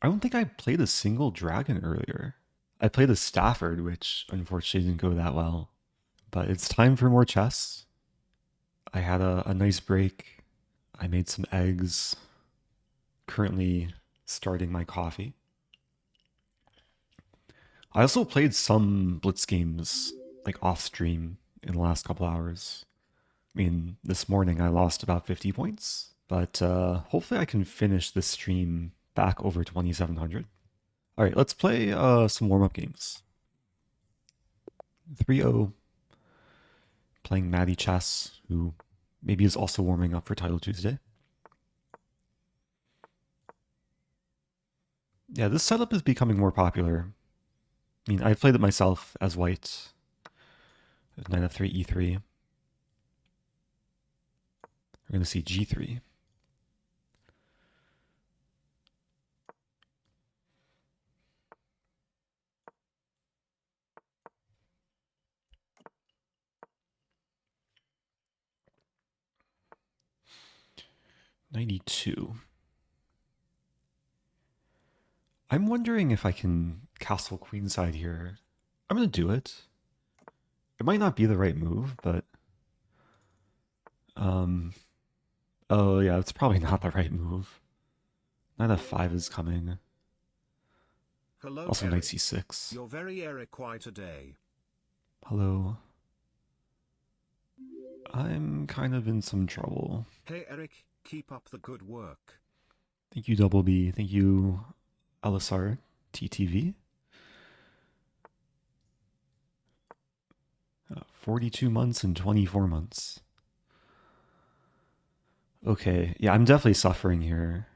I don't think I played a single dragon earlier. I played a Stafford, which unfortunately didn't go that well. But it's time for more chess. I had a nice break. I made some eggs. Currently starting my coffee. I also played some Blitz games, like off stream, in the last couple hours. I mean, this morning I lost about 50 points, but hopefully I can finish this stream back over 2,700. All right, let's play some warm up games. 3-0, playing Maddie Chess, who maybe is also warming up for Title Tuesday. Yeah, this setup is becoming more popular. I mean, I've played it myself as white. Knight f3, e3. We're going to see g3. .92. I'm wondering if I can castle queenside here. I'm going to do it. It might not be the right move, but... Oh yeah, it's probably not the right move. Knight f5 is coming. Hello, Also Eric. knight c6. You're very Eric-y today. Hello. I'm kind of in some trouble. Hey Eric, keep up the good work. Thank you, Double B. Thank you, Alisar TTV. 42 months and 24 months. Okay, yeah, I'm definitely suffering here.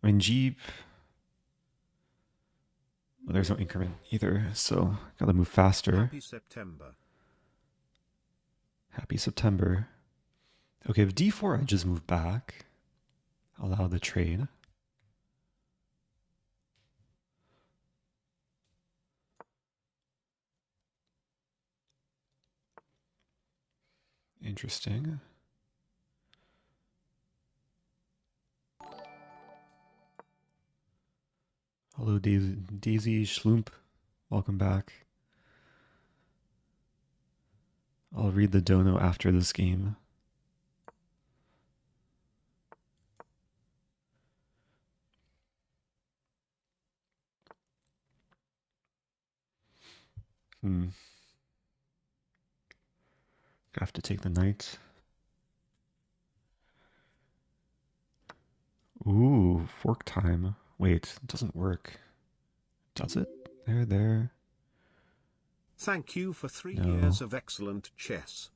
I mean, Jeep... Well, there's no increment either, so gotta move faster. Happy September. Happy September. Okay, if d4, I just move back. Allow the trade. Interesting. Hello, Daisy Schloomp. Welcome back. I'll read the dono after this game. I have to take the knight. Ooh, fork time. Wait, it doesn't work. Does it? There. Thank you for 3 No. years of excellent chess.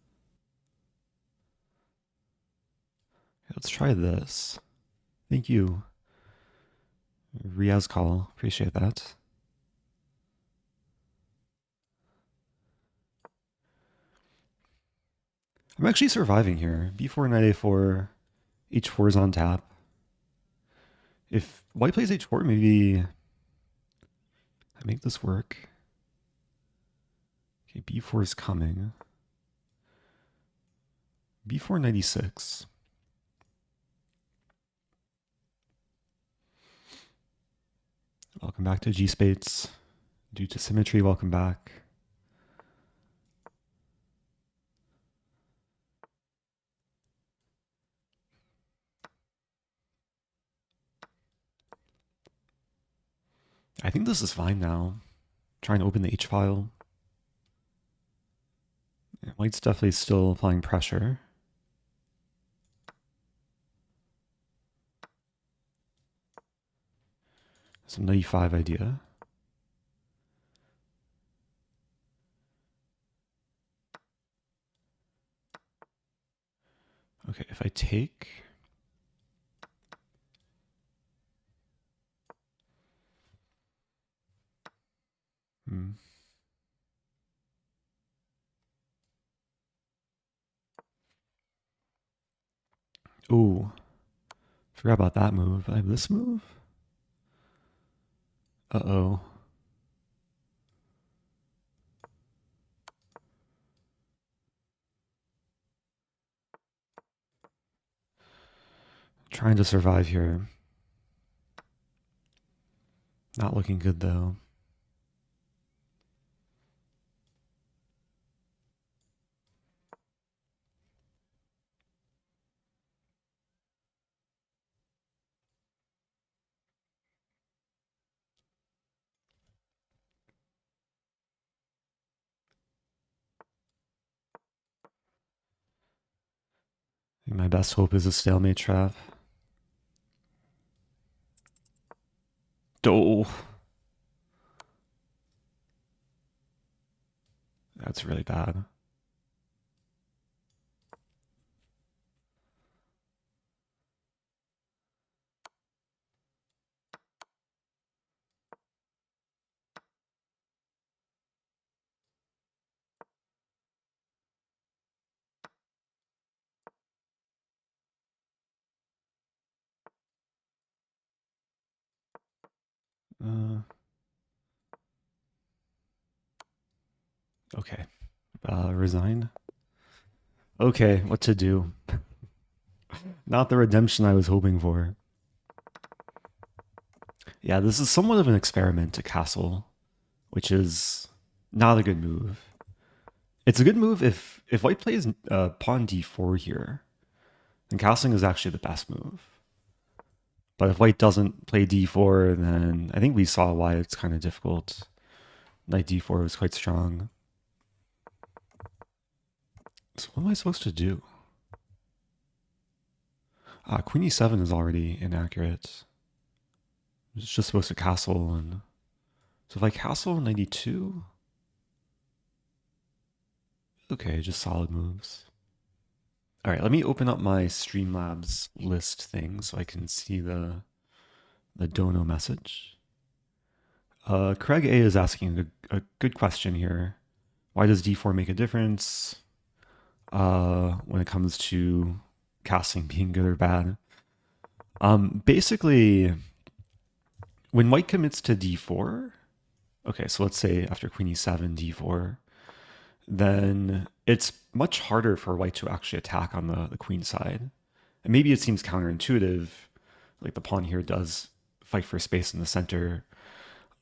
Let's try this. Thank you. Riaz call. Appreciate that. I'm actually surviving here. b4, knight a4, h4 is on tap. If white plays h4, maybe I make this work. Okay, b4 is coming. b4, 96. Welcome back to G-Spates. Due to symmetry, welcome back. I think this is fine now. Trying to open the H file. White's definitely still applying pressure. Some knight e5 idea. Okay, if I take... Ooh. Forgot about that move. I have this move? Uh-oh. Trying to survive here. Not looking good though. I think my best hope is a stalemate trap. Oh, that's really bad. Okay. Resign. Okay, what to do? Not the redemption I was hoping for. Yeah, this is somewhat of an experiment to castle, which is not a good move. It's a good move if white plays pawn d4 here, then castling is actually the best move. But if white doesn't play d4, then I think we saw why it's kind of difficult. Knight d4 was quite strong. So what am I supposed to do? Queen e7 is already inaccurate. It's just supposed to castle, and so if I castle knight e2, okay, just solid moves. All right, let me open up my Streamlabs list thing so I can see the dono message. Craig A is asking a good question here. Why does d4 make a difference when it comes to casting being good or bad? Basically, when white commits to d4, okay, so let's say after queen e7, d4, then it's much harder for white to actually attack on the queen side. And maybe it seems counterintuitive, like the pawn here does fight for space in the center,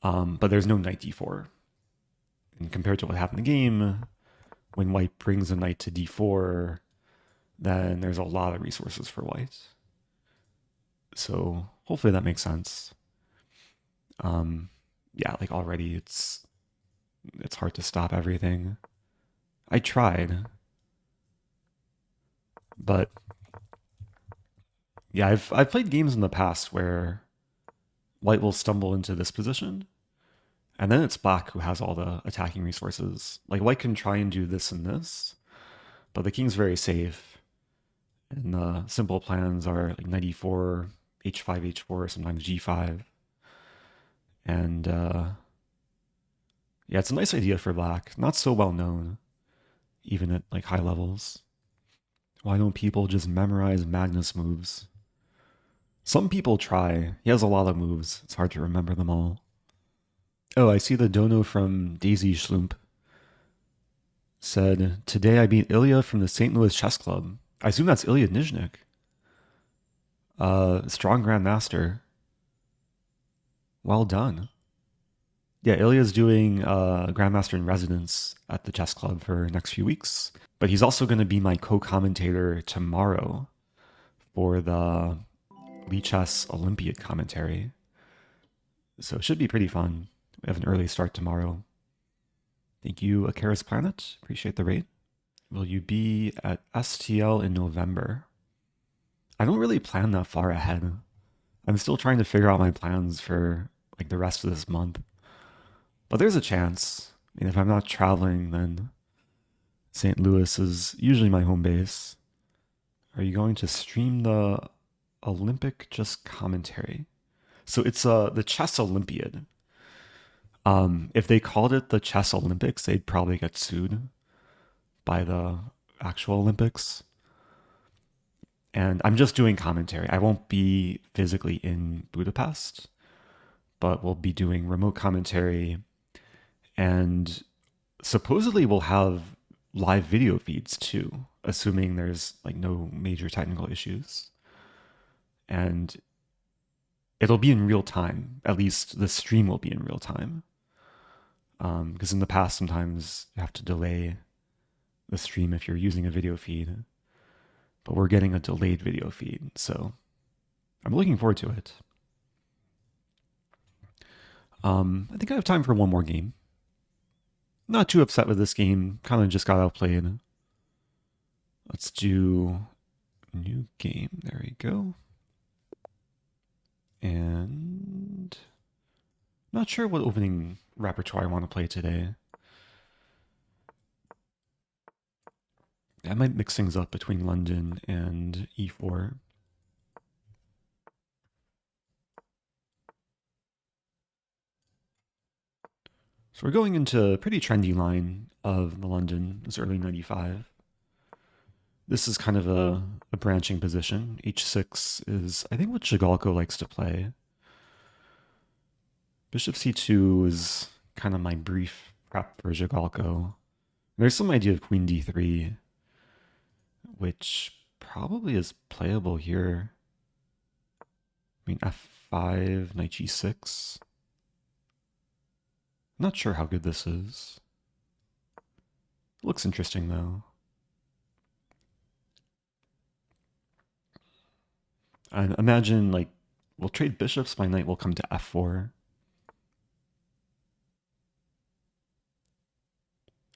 but there's no knight d4. And compared to what happened in the game, when white brings a knight to d4, then there's a lot of resources for white. So hopefully that makes sense. Yeah, like already it's hard to stop everything. I tried, but yeah, I've played games in the past where white will stumble into this position, and then it's black who has all the attacking resources. Like white can try and do this and this, but the king's very safe, and the simple plans are like knight e4, h5, h4, sometimes g5, and yeah, it's a nice idea for black. Not so well known, even at like high levels. Why don't people just memorize Magnus moves? Some people try. He has a lot of moves. It's hard to remember them all. Oh, I see the dono from Daisy Schlump. Said, today I beat Ilya from the St. Louis Chess Club. I assume that's Ilya Nizhnik. Strong Grandmaster. Well done. Yeah, Ilya's doing Grandmaster in Residence at the chess club for the next few weeks. But he's also going to be my co-commentator tomorrow for the Lichess Olympiad commentary. So it should be pretty fun. We have an early start tomorrow. Thank you, Akaris Planet. Appreciate the raid. Will you be at STL in November? I don't really plan that far ahead. I'm still trying to figure out my plans for like the rest of this month. But there's a chance. I mean, if I'm not traveling, then St. Louis is usually my home base. Are you going to stream the Olympic just commentary? So it's the Chess Olympiad. If they called it the Chess Olympics, they'd probably get sued by the actual Olympics. And I'm just doing commentary. I won't be physically in Budapest, but we'll be doing remote commentary. And supposedly we'll have live video feeds too, assuming there's like no major technical issues. And it'll be in real time. At least the stream will be in real time. Because in the past, sometimes you have to delay the stream if you're using a video feed. But we're getting a delayed video feed, so I'm looking forward to it. I think I have time for one more game. Not too upset with this game. Kind of just got outplayed. Let's do new game. There we go. And not sure what opening repertoire I want to play today. I might mix things up between London and E4. So we're going into a pretty trendy line of the London. It's early 95. This is kind of a branching position. H6 is, I think, what Zhigalko likes to play. Bishop c2 is kind of my brief prep for Zhigalko. There's some idea of queen d3, which probably is playable here. I mean, f5, knight g6. Not sure how good this is. Looks interesting, though. I imagine, like, we'll trade bishops, my knight will come to f4.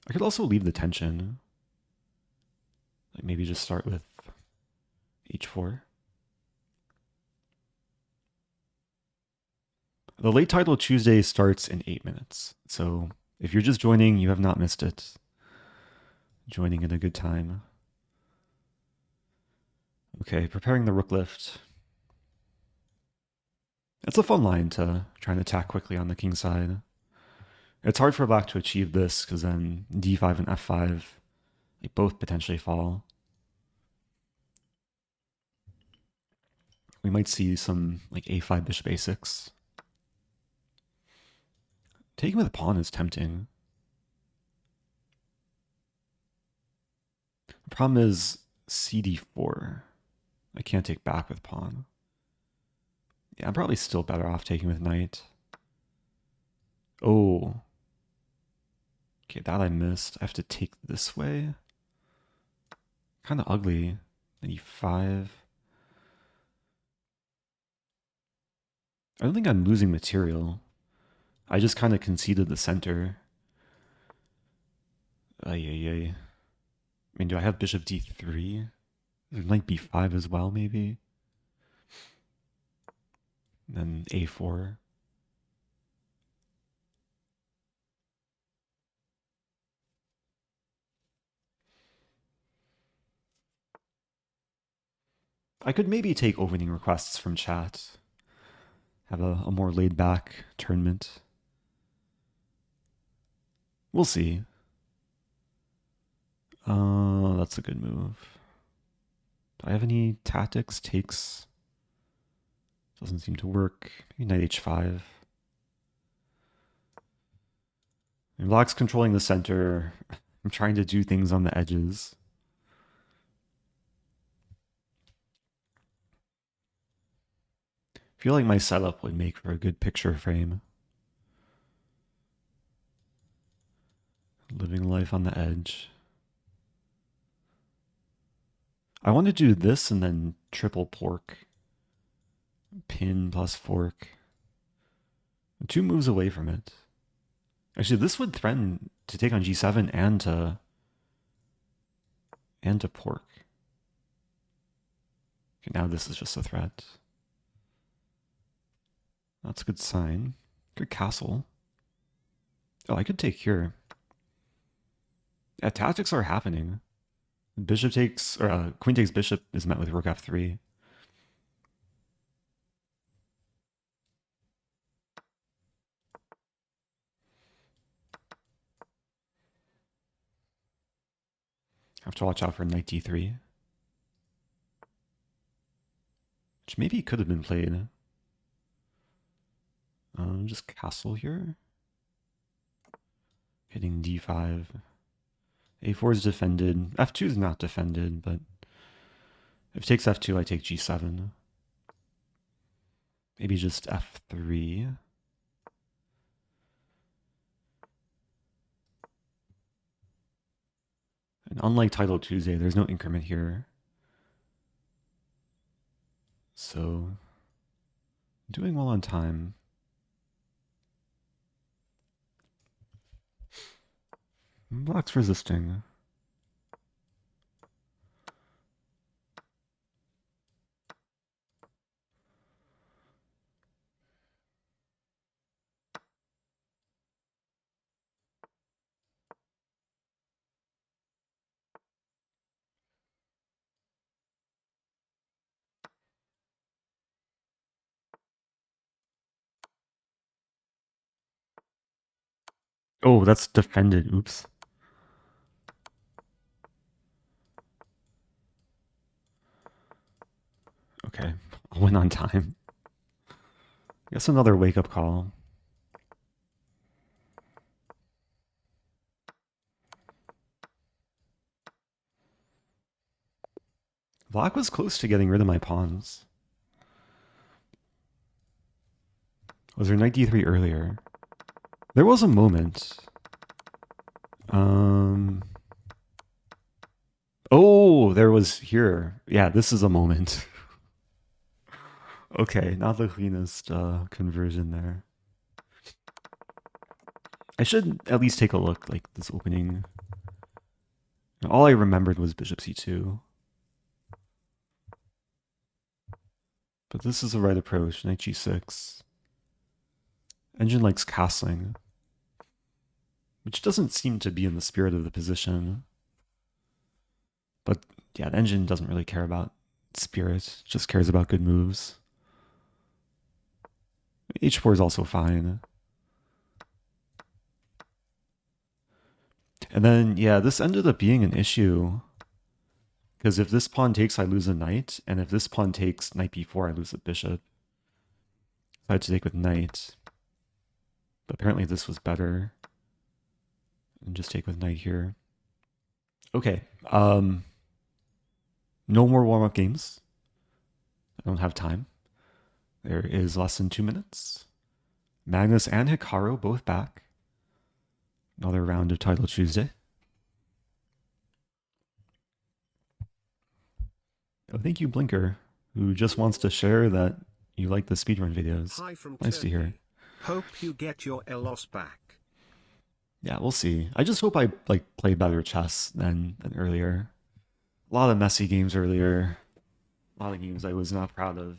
I could also leave the tension. Like, maybe just start with h4. The late title Tuesday starts in 8 minutes. So if you're just joining, you have not missed it. Joining at a good time. Okay, preparing the rook lift. It's a fun line to try and attack quickly on the king side. It's hard for black to achieve this because then d5 and f5, they both potentially fall. We might see some like a5 bishop a6. Taking with a pawn is tempting. The problem is cd4. I can't take back with pawn. Yeah, I'm probably still better off taking with knight. Oh. Okay, that I missed. I have to take this way. Kind of ugly. e5. I don't think I'm losing material. I just kind of conceded the center. Ay. I mean, do I have bishop d3? Knight b5 as well, maybe? And then a4. I could maybe take opening requests from chat. Have a more laid-back tournament. We'll see. That's a good move. Do I have any tactics? Takes. Doesn't seem to work. Maybe knight h5. And black's controlling the center. I'm trying to do things on the edges. I feel like my setup would make for a good picture frame. Living life on the edge. I want to do this and then triple pork. Pin plus fork. I'm 2 moves away from it. Actually, this would threaten to take on g7 and to pork. Okay, now this is just a threat. That's a good sign. Good castle. Oh, I could take here. Yeah, tactics are happening. Bishop takes, or queen takes bishop is met with rook f3. Have to watch out for knight d3. Which maybe could have been played. Just castle here. Hitting d5. a4 is defended. f2 is not defended, but if it takes f2, I take g7. Maybe just f3. And unlike Title Tuesday, there's no increment here. So, doing well on time. Black's resisting. Oh, that's defended. Oops. Okay, I'll win on time. Guess another wake-up call. Black was close to getting rid of my pawns. Was there knight d3 earlier? There was a moment. Oh, there was here. Yeah, this is a moment. Okay, not the cleanest conversion there. I should at least take a look, like this opening. All I remembered was bishop c2. But this is the right approach, knight g6. Engine likes castling, which doesn't seem to be in the spirit of the position. But yeah, the engine doesn't really care about spirit, just cares about good moves. h4 is also fine. And then, yeah, this ended up being an issue. Because if this pawn takes, I lose a knight. And if this pawn takes knight b4, I lose a bishop. So I had to take with knight. But apparently this was better. And just take with knight here. Okay. No more warm-up games. I don't have time. There is less than 2 minutes. Magnus and Hikaru both back. Another round of Title Tuesday. Oh, thank you, Blinker, who just wants to share that you like the speedrun videos. Hi from Nice to hear. Hope you get your Elos back. Yeah, we'll see. I just hope I play better chess than earlier. A lot of messy games earlier. A lot of games I was not proud of.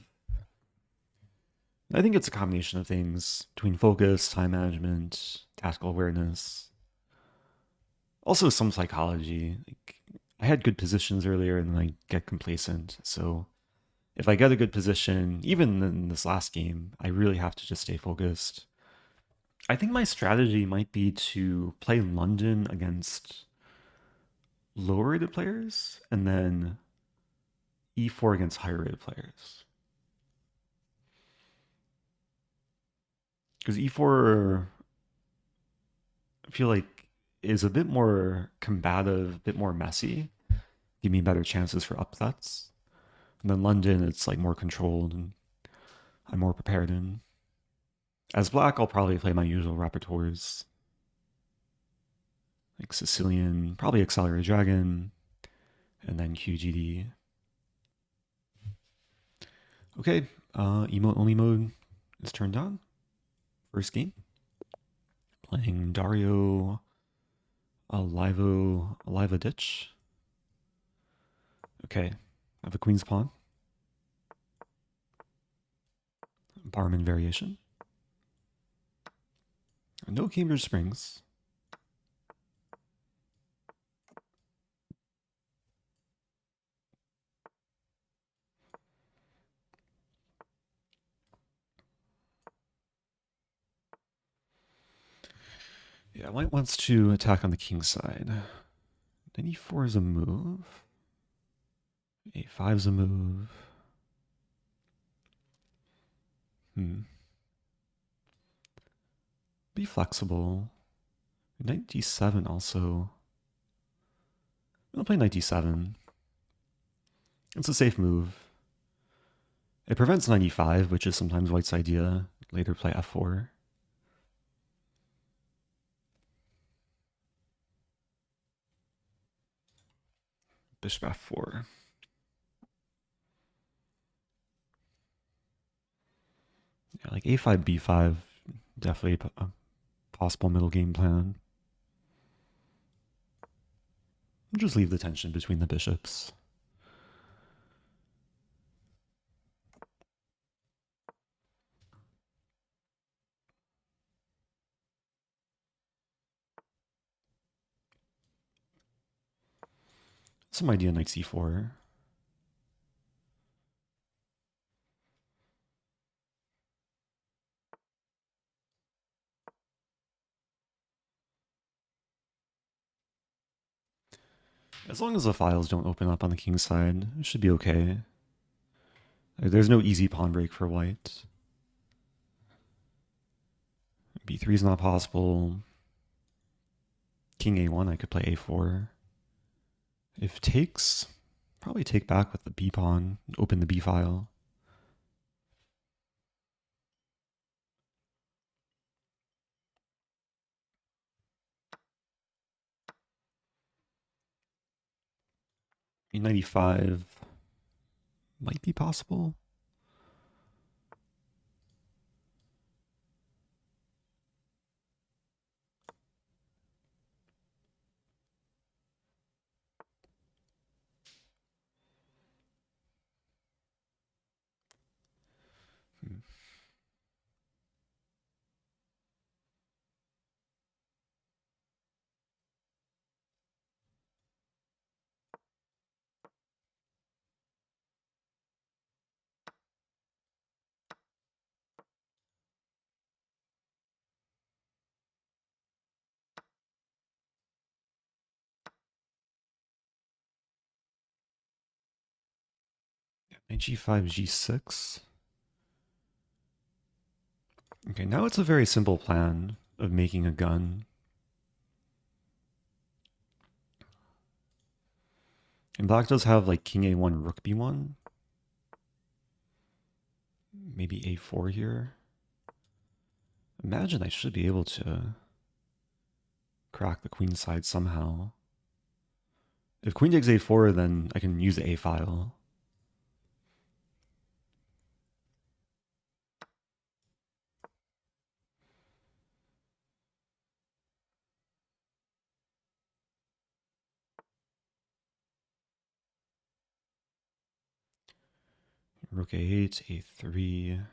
I think it's a combination of things between focus, time management, tactical awareness. Also some psychology. Like, I had good positions earlier and then I get complacent. So if I get a good position, even in this last game, I really have to just stay focused. I think my strategy might be to play London against lower rated players and then e4 against higher rated players. Because e4, I feel like, is a bit more combative, a bit more messy. Give me better chances for upsets. And then London, it's like more controlled and I'm more prepared in. As black, I'll probably play my usual repertoires. Like Sicilian, probably Accelerated Dragon, and then QGD. Okay, emote only mode is turned on. First game. Playing Dario Alivodic. Okay, I have a queen's pawn. Barman variation. No Cambridge Springs. Yeah, white wants to attack on the king side. Then e4 is a move. a5 is a move. Be flexible. Knight d7 also. I'll play knight d7. It's a safe move. It prevents 95, which is sometimes white's idea. Later play f4. Bishop f4. Yeah, like a5, b5, definitely a possible middle game plan. Just leave the tension between the bishops. Some idea knight c4. As long as the files don't open up on the king's side, it should be okay. There's no easy pawn break for white. b3 is not possible. King a1, I could play a4. If takes, probably take back with the b pawn, open the b file. e95 might be possible. Knight g5, g6. Okay, now it's a very simple plan of making a gun. And black does have like king a1, rook b1. Maybe a4 here. Imagine I should be able to crack the queen side somehow. If queen takes a4, then I can use the a file. Rook a8, a3.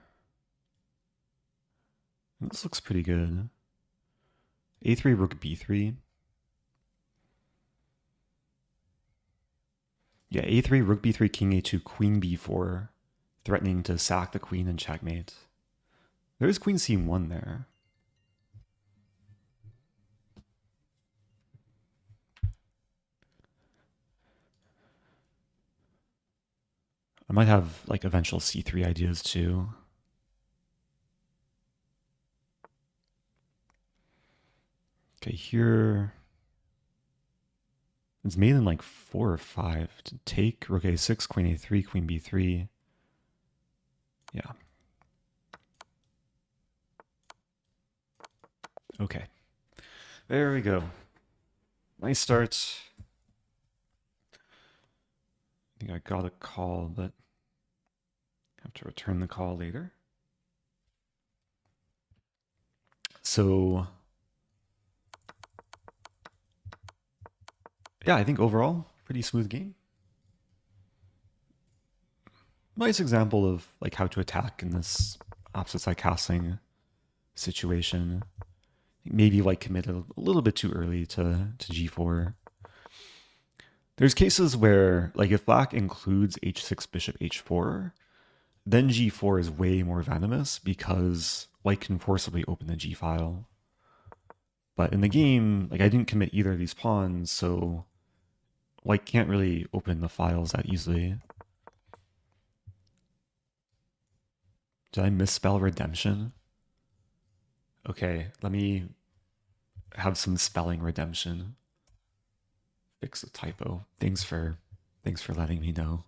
This looks pretty good. a3, rook b3. Yeah, a3, rook b3, king a2, queen b4, threatening to sack the queen and checkmate. There's queen c1 there. I might have like eventual c3 ideas too. Okay, here it's made in like 4 or 5 to take rook a6, queen a3, queen b3. Yeah. Okay. There we go. Nice start. I think I got a call, but I have to return the call later. So yeah, I think overall, pretty smooth game. Nice example of like how to attack in this opposite side castling situation. Maybe white committed a little bit too early to g4. There's cases where, like if black includes h6, bishop h4, then g4 is way more venomous because white can forcibly open the g file. But in the game, like I didn't commit either of these pawns, so white can't really open the files that easily. Did I misspell redemption? Okay, let me have some spelling redemption. Fix a typo. Thanks for letting me know.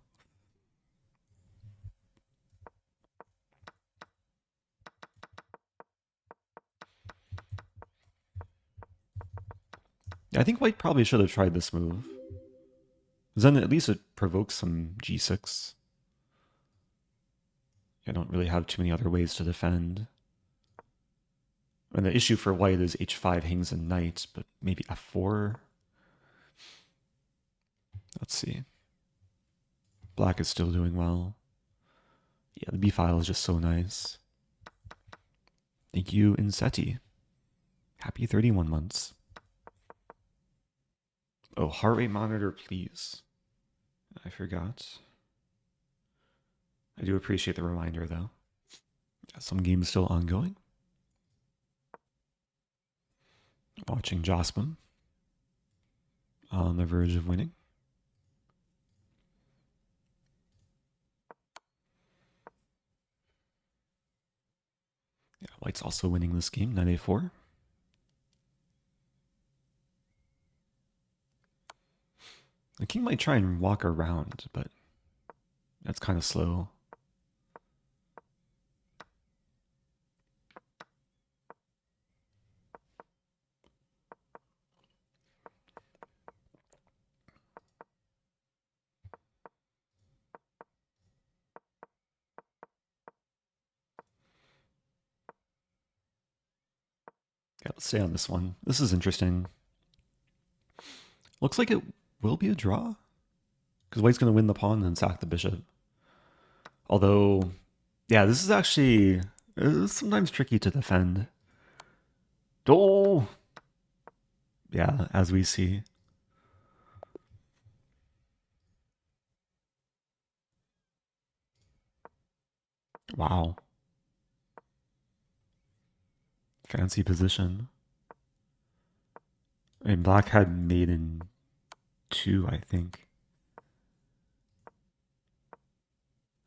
Yeah, I think white probably should have tried this move. 'Cause then at least it provokes some g6. I don't really have too many other ways to defend. And the issue for white is h5 hangs a knight, but maybe f4. Let's see. Black is still doing well. Yeah, the b file is just so nice. Thank you, Inseti. Happy 31 months. Oh, heart rate monitor, please. I forgot. I do appreciate the reminder, though. Yeah, some games still ongoing. Watching Jospin on the verge of winning. Yeah, white's also winning this game, knight a4. The king might try and walk around, but that's kind of slow. Yeah, let's stay on this one. This is interesting. Looks like it will be a draw. Because white's going to win the pawn and sack the bishop. Although, yeah, this is actually sometimes tricky to defend. Oh! Yeah, as we see. Wow. Fancy position. And black had mate in 2, I think.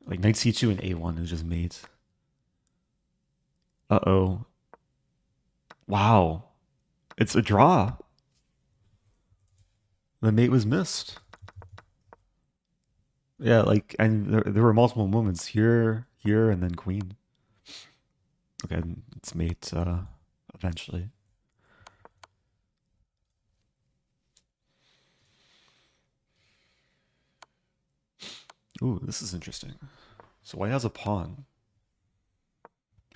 Like knight c2 and a1 is just mate. Uh-oh. Wow. It's a draw. The mate was missed. Yeah, like, and there were multiple moments here, and then queen. Okay, it's mate eventually. Ooh, this is interesting. So white has a pawn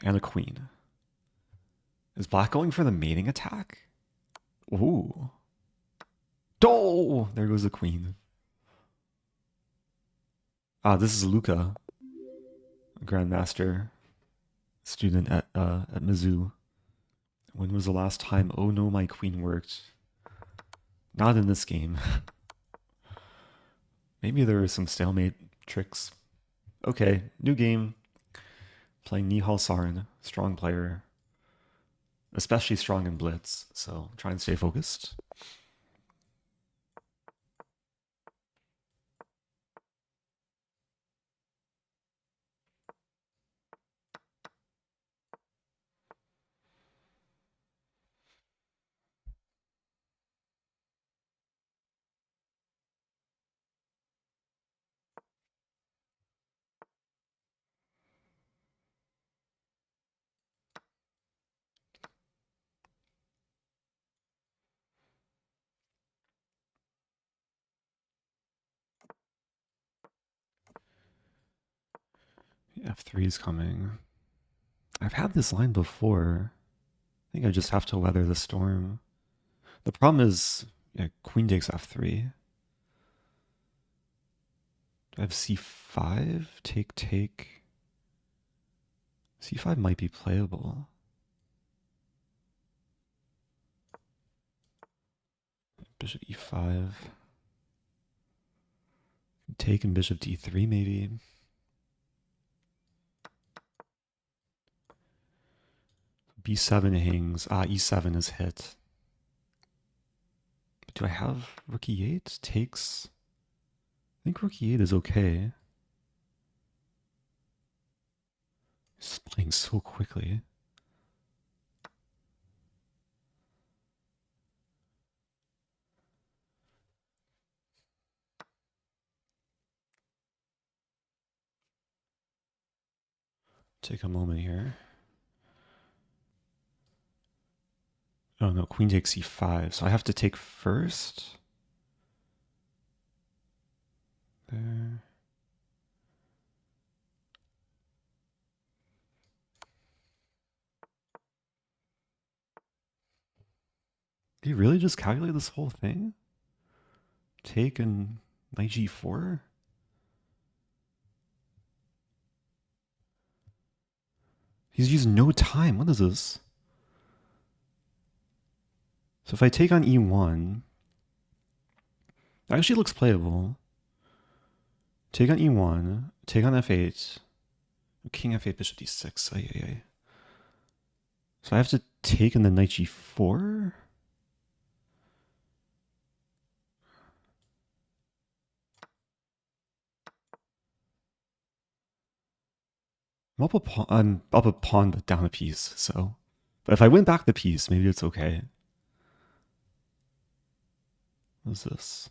and a queen. Is black going for the mating attack? Ooh. Oh, there goes the queen. Ah, this is Luca, Grandmaster student at Mizzou. When was the last time? Oh no, my queen worked. Not in this game. Maybe there were some stalemate tricks. Okay, new game. Playing Nihal Sarin, strong player. Especially strong in blitz, so try and stay focused. F3 is coming. I've had this line before. I think I just have to weather the storm. The problem is, yeah, queen takes f3. Do I have c5? Take. c5 might be playable. Bishop e5. Take and bishop d3 maybe. b7 hangs. Ah, e7 is hit. But do I have rook e8? Takes. I think rook e8 is okay. He's playing so quickly. Take a moment here. Oh no, queen takes e5, so I have to take first. There. Do you really just calculate this whole thing? Take and knight g4? He's used no time. What is this? So if I take on e1, that actually looks playable. Take on e1, take on f8, king f8, bishop d6. Ay, ay, ay. So I have to take in the knight g4? I'm up a pawn, but down a piece, so. But if I win back the piece, maybe it's okay. What is this?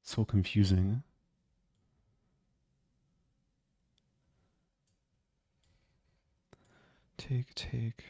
So confusing. Take.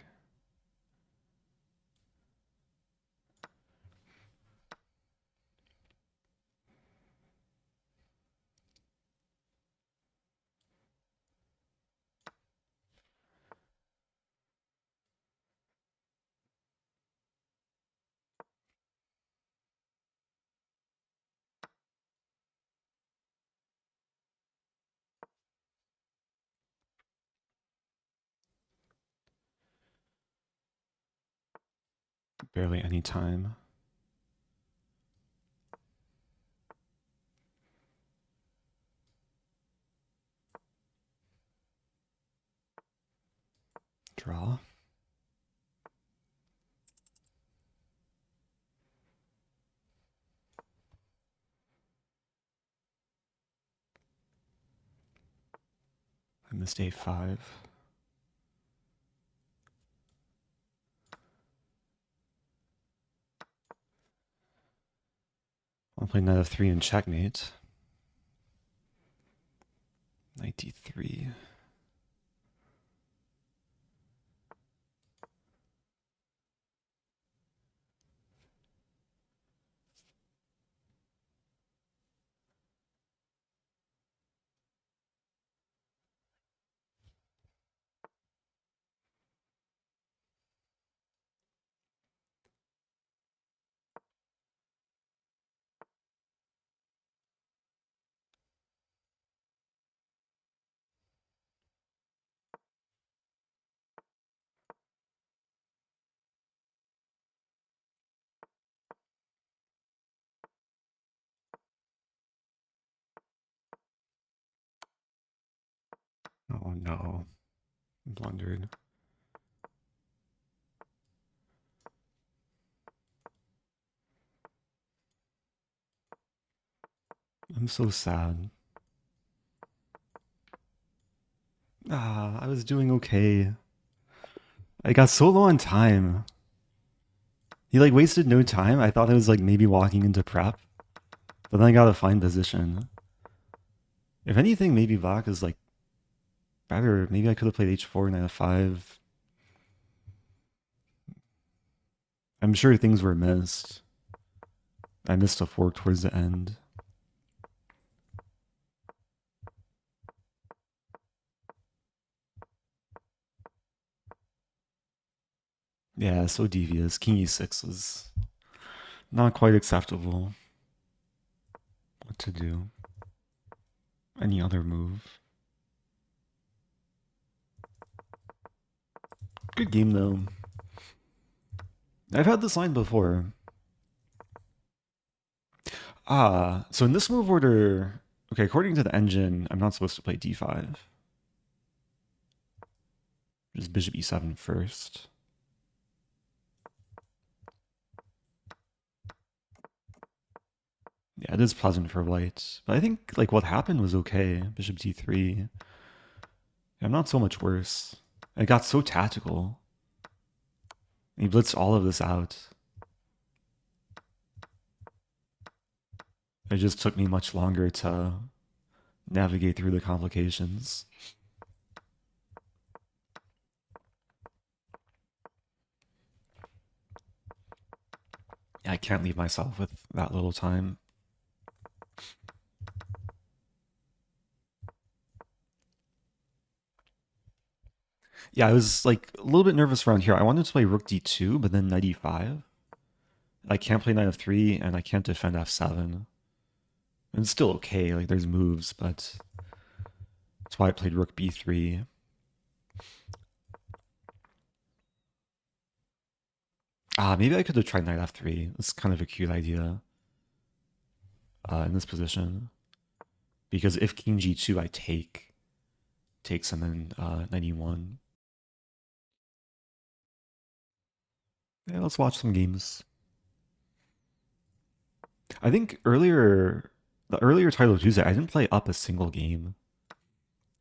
Barely any time. Draw. I missed a5. I'll play knight f3 and checkmate. Knight d3. Oh no. Blundered. I'm so sad. I was doing okay. I got so low on time. He like wasted no time. I thought I was like maybe walking into prep. But then I got a fine position. If anything, maybe Black is like better. Maybe I could have played h4, knight f5. I'm sure things were missed. I missed a fork towards the end. Yeah, so devious. King e6 was not quite acceptable. What to do? Any other move? Good game though. I've had this line before. So in this move order, okay, according to the engine, I'm not supposed to play d5. Just bishop e7 first. Yeah, it is pleasant for white. But I think like what happened was okay. Bishop d3. I'm not so much worse. It got so tactical. He blitzed all of this out. It just took me much longer to navigate through the complications. I can't leave myself with that little time. Yeah, I was like a little bit nervous around here. I wanted to play rook d2, but then knight e5. I can't play knight f3, and I can't defend f7. And it's still okay, like there's moves, but that's why I played rook b3. Maybe I could have tried knight f3. That's kind of a cute idea in this position. Because if king g2, I takes and then knight e1. Yeah, let's watch some games. I think the earlier title Tuesday, I didn't play up a single game.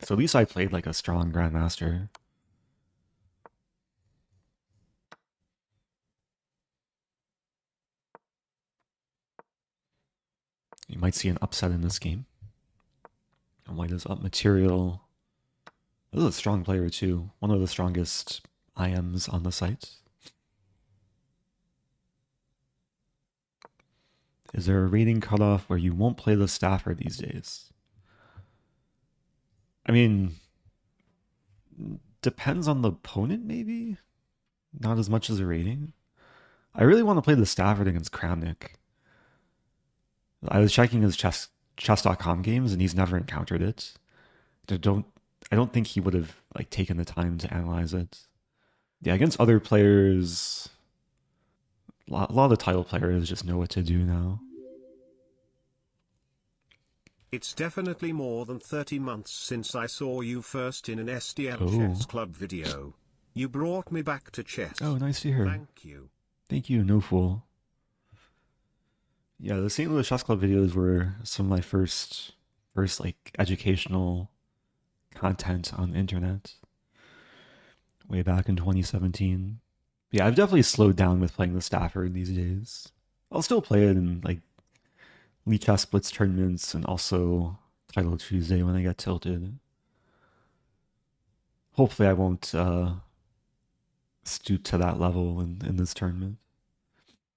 So at least I played like a strong grandmaster. You might see an upset in this game. And white is up material. This is a strong player too. One of the strongest IMs on the site. Is there a rating cutoff where you won't play the Stafford these days? I mean, depends on the opponent, maybe? Not as much as a rating. I really want to play the Stafford against Kramnik. I was checking his chess.com games and he's never encountered it. I don't think he would have like taken the time to analyze it. Yeah, against other players, a lot of the title players just know what to do now. It's definitely more than 30 months since I saw you first in an SDL Oh. Chess Club video. You brought me back to chess. Oh, nice to hear. Thank you. Thank you, no fool. Yeah, the St. Louis Chess Club videos were some of my first like educational content on the internet. Way back in 2017. Yeah, I've definitely slowed down with playing the Stafford these days. I'll still play it in like League Chess Blitz tournaments and also Title Tuesday when I get tilted. Hopefully I won't stoop to that level in this tournament.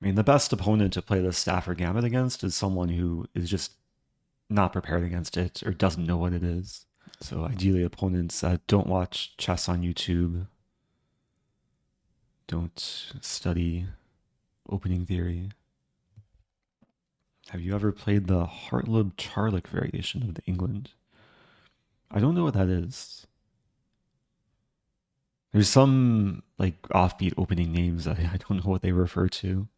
I mean, the best opponent to play the Stafford Gambit against is someone who is just not prepared against it or doesn't know what it is. So ideally opponents that don't watch chess on YouTube, don't study opening theory. Have you ever played the Hartlib-Charlick variation of the England? I don't know what that is. There's some like offbeat opening names that I don't know what they refer to.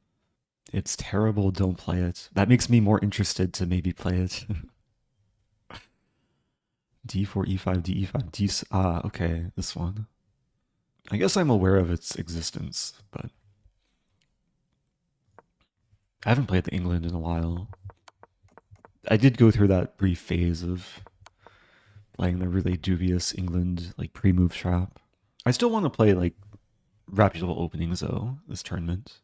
It's terrible, don't play it. That makes me more interested to maybe play it. D4, E5, D, E5, D... okay, this one. I guess I'm aware of its existence, but I haven't played the England in a while. I did go through that brief phase of playing the really dubious England like pre-move trap. I still want to play like reputable openings though, this tournament.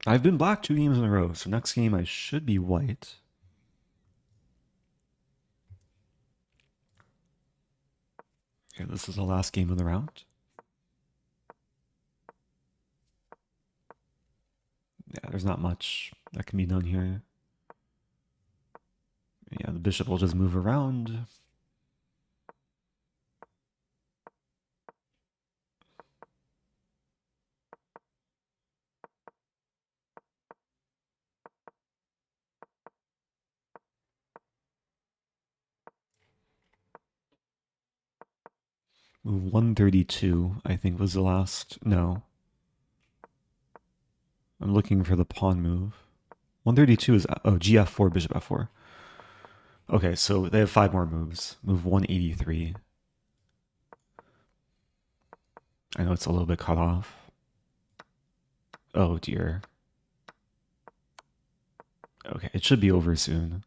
I've been black 2 games in a row, so next game I should be white. Okay, this is the last game of the round. Yeah, there's not much that can be done here. Yeah, the bishop will just move around. Move 132, I think was the last. No. I'm looking for the pawn move. 132 is, oh, gf4, bishop f4. Okay, so they have 5 more moves. Move 183. I know it's a little bit cut off. Oh dear. Okay, it should be over soon.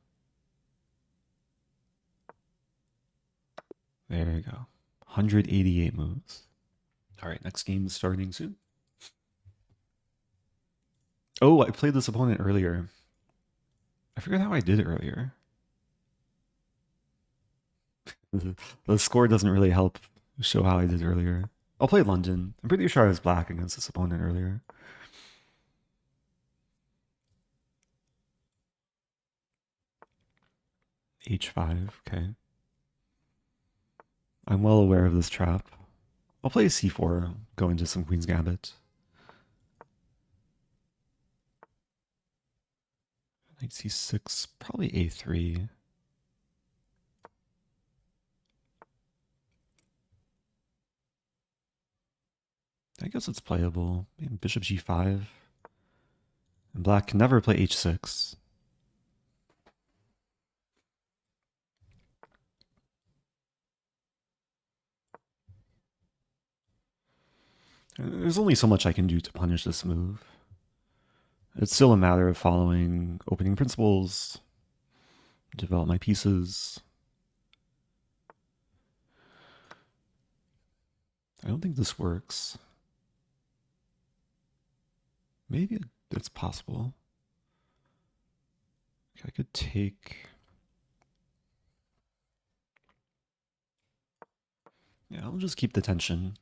There you go. 188 moves. All right, next game is starting soon. Oh, I played this opponent earlier. I forget how I did it earlier. The score doesn't really help show how I did earlier. I'll play London. I'm pretty sure I was black against this opponent earlier. h5, okay. I'm well aware of this trap. I'll play c4, go into some Queen's Gambit. Knight c6, probably a3. I guess it's playable. Maybe bishop g5. And black can never play h6. There's only so much I can do to punish this move. It's still a matter of following opening principles, develop my pieces. I don't think this works. Maybe it's possible. Okay, I could take... Yeah, I'll just keep the tension.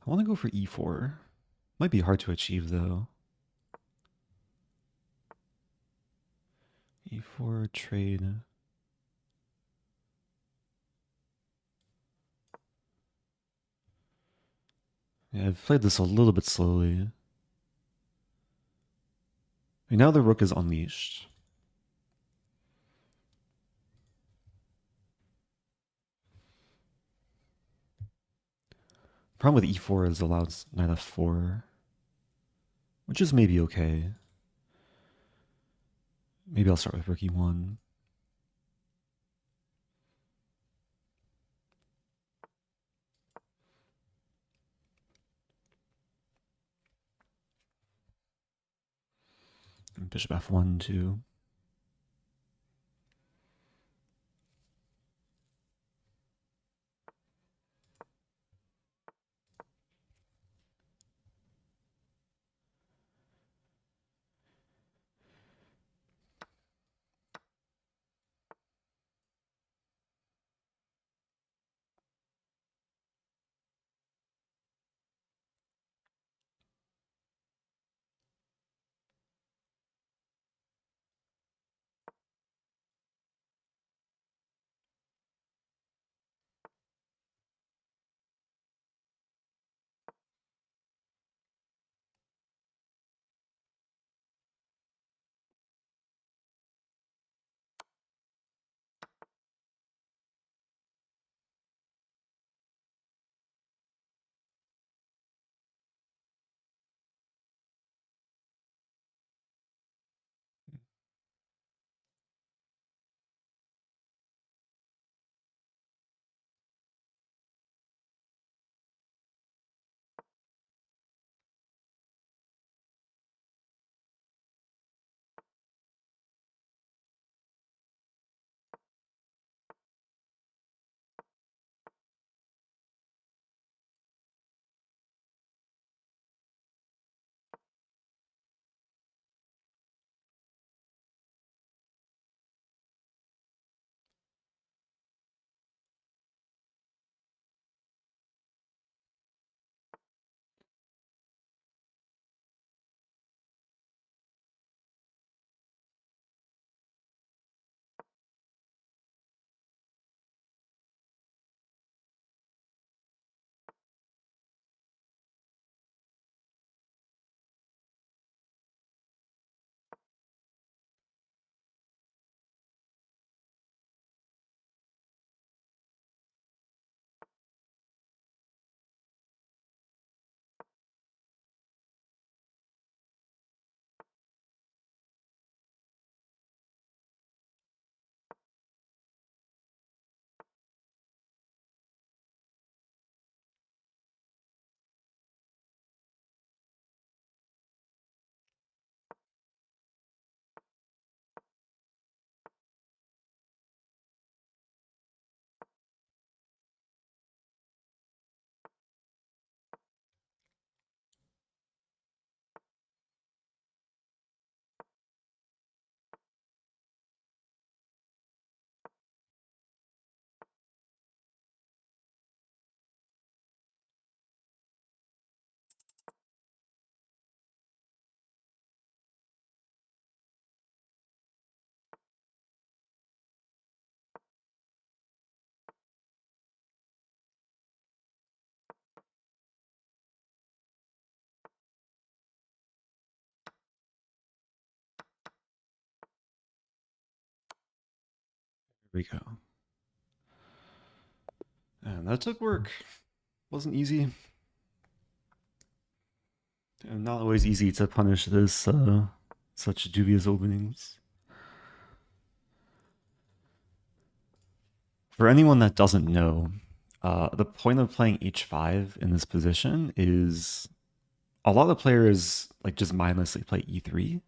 I want to go for e4. Might be hard to achieve though. e4 trade. Yeah, I've played this a little bit slowly. Okay, now the rook is unleashed. Problem with e4 is allows knight f4, which is maybe okay. Maybe I'll start with rook e1. And bishop f1 too. we go. And that took work. Wasn't easy. And not always easy to punish this such dubious openings. For anyone that doesn't know, the point of playing h5 in this position is a lot of players like just mindlessly play e3.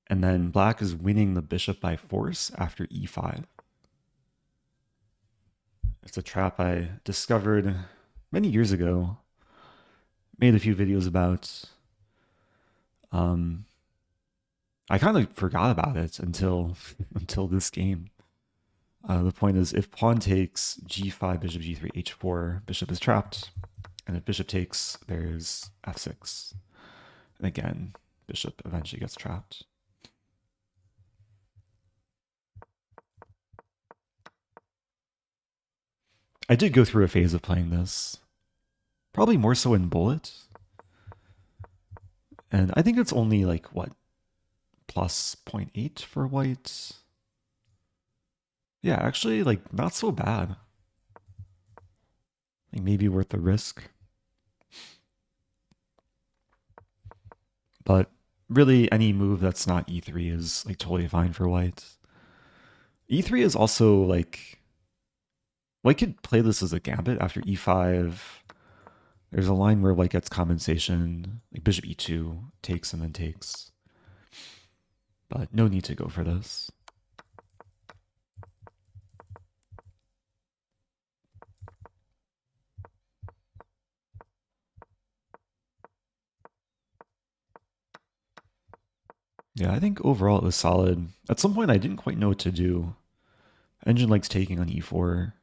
And then black is winning the bishop by force after e5. It's a trap I discovered many years ago. Made a few videos about. I kind of forgot about it until this game. The point is, if pawn takes g5, bishop g3, h4, bishop is trapped. And if bishop takes, there's f6. And again, bishop eventually gets trapped. I did go through a phase of playing this. Probably more so in bullet. And I think it's only like, what, plus 0.8 for white? Yeah, actually, like, not so bad. Like, maybe worth the risk. But really, any move that's not e3 is like totally fine for white. E3 is also like, white could play this as a gambit after e5. There's a line where white gets compensation, like bishop e2, takes and then takes. But no need to go for this. Yeah, I think overall it was solid. At some point I didn't quite know what to do. Engine likes taking on e4.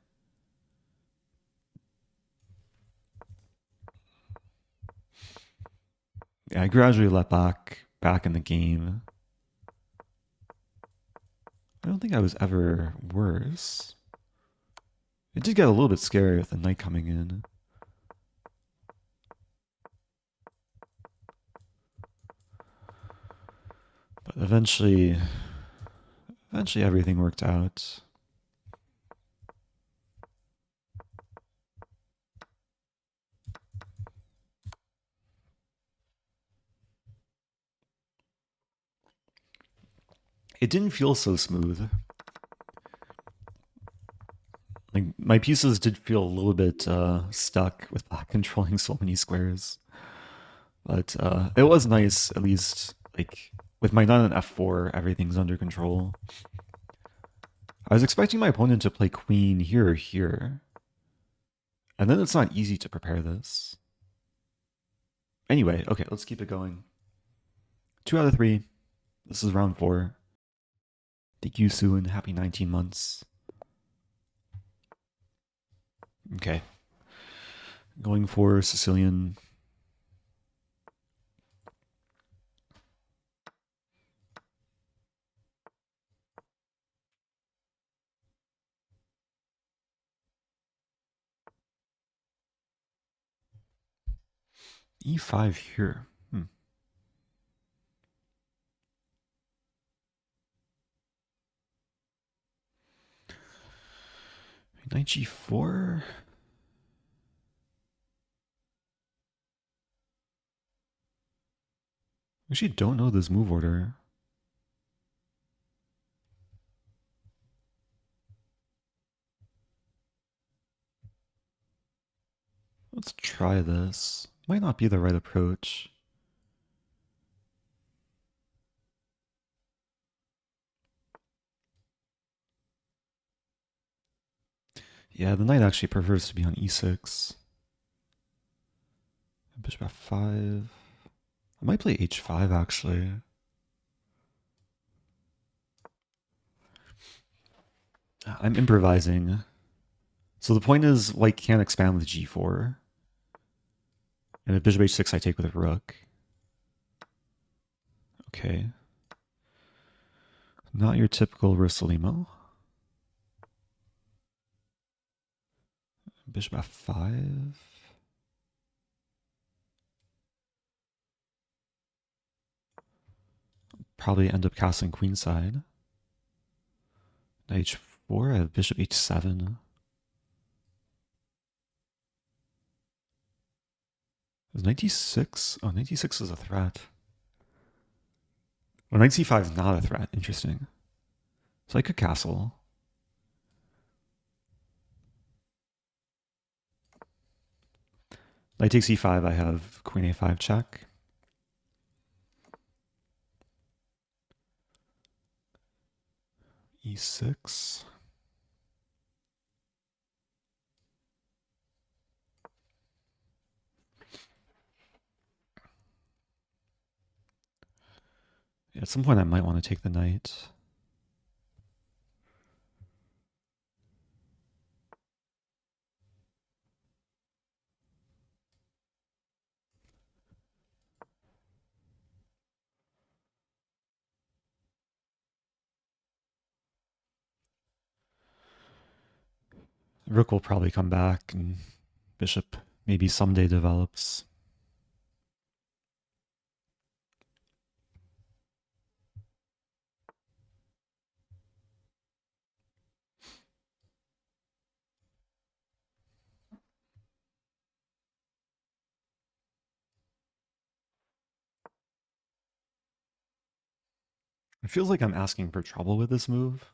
Yeah, I gradually let back in the game. I don't think I was ever worse. It did get a little bit scary with the knight coming in. But eventually everything worked out. It didn't feel so smooth. Like, my pieces did feel a little bit stuck with black controlling so many squares. But it was nice, at least, like, with my knight on f4, everything's under control. I was expecting my opponent to play queen here or here. And then it's not easy to prepare this. Anyway, okay, let's keep it going. 2 out of 3. This is round 4. Thank you, Sue, and happy 19 months. Okay. Going for Sicilian. E5 here. Knight g4. I actually don't know this move order. Let's try this. Might not be the right approach. Yeah, the knight actually prefers to be on e6. Bishop f5. I might play h5 actually. I'm improvising. So the point is white can't expand with g4. And if bishop h6 I take with a rook. Okay. Not your typical Rossolimo. Bishop f5. Probably end up castling queenside. Knight h4, I have bishop h7. Is knight d6? Oh, knight d6 is a threat. Well, knight c5 is not a threat. Interesting. So I could castle. Knight takes e5, I have queen a5 check. e6. Yeah, at some point I might want to take the knight. Rook will probably come back, and bishop maybe someday develops. It feels like I'm asking for trouble with this move,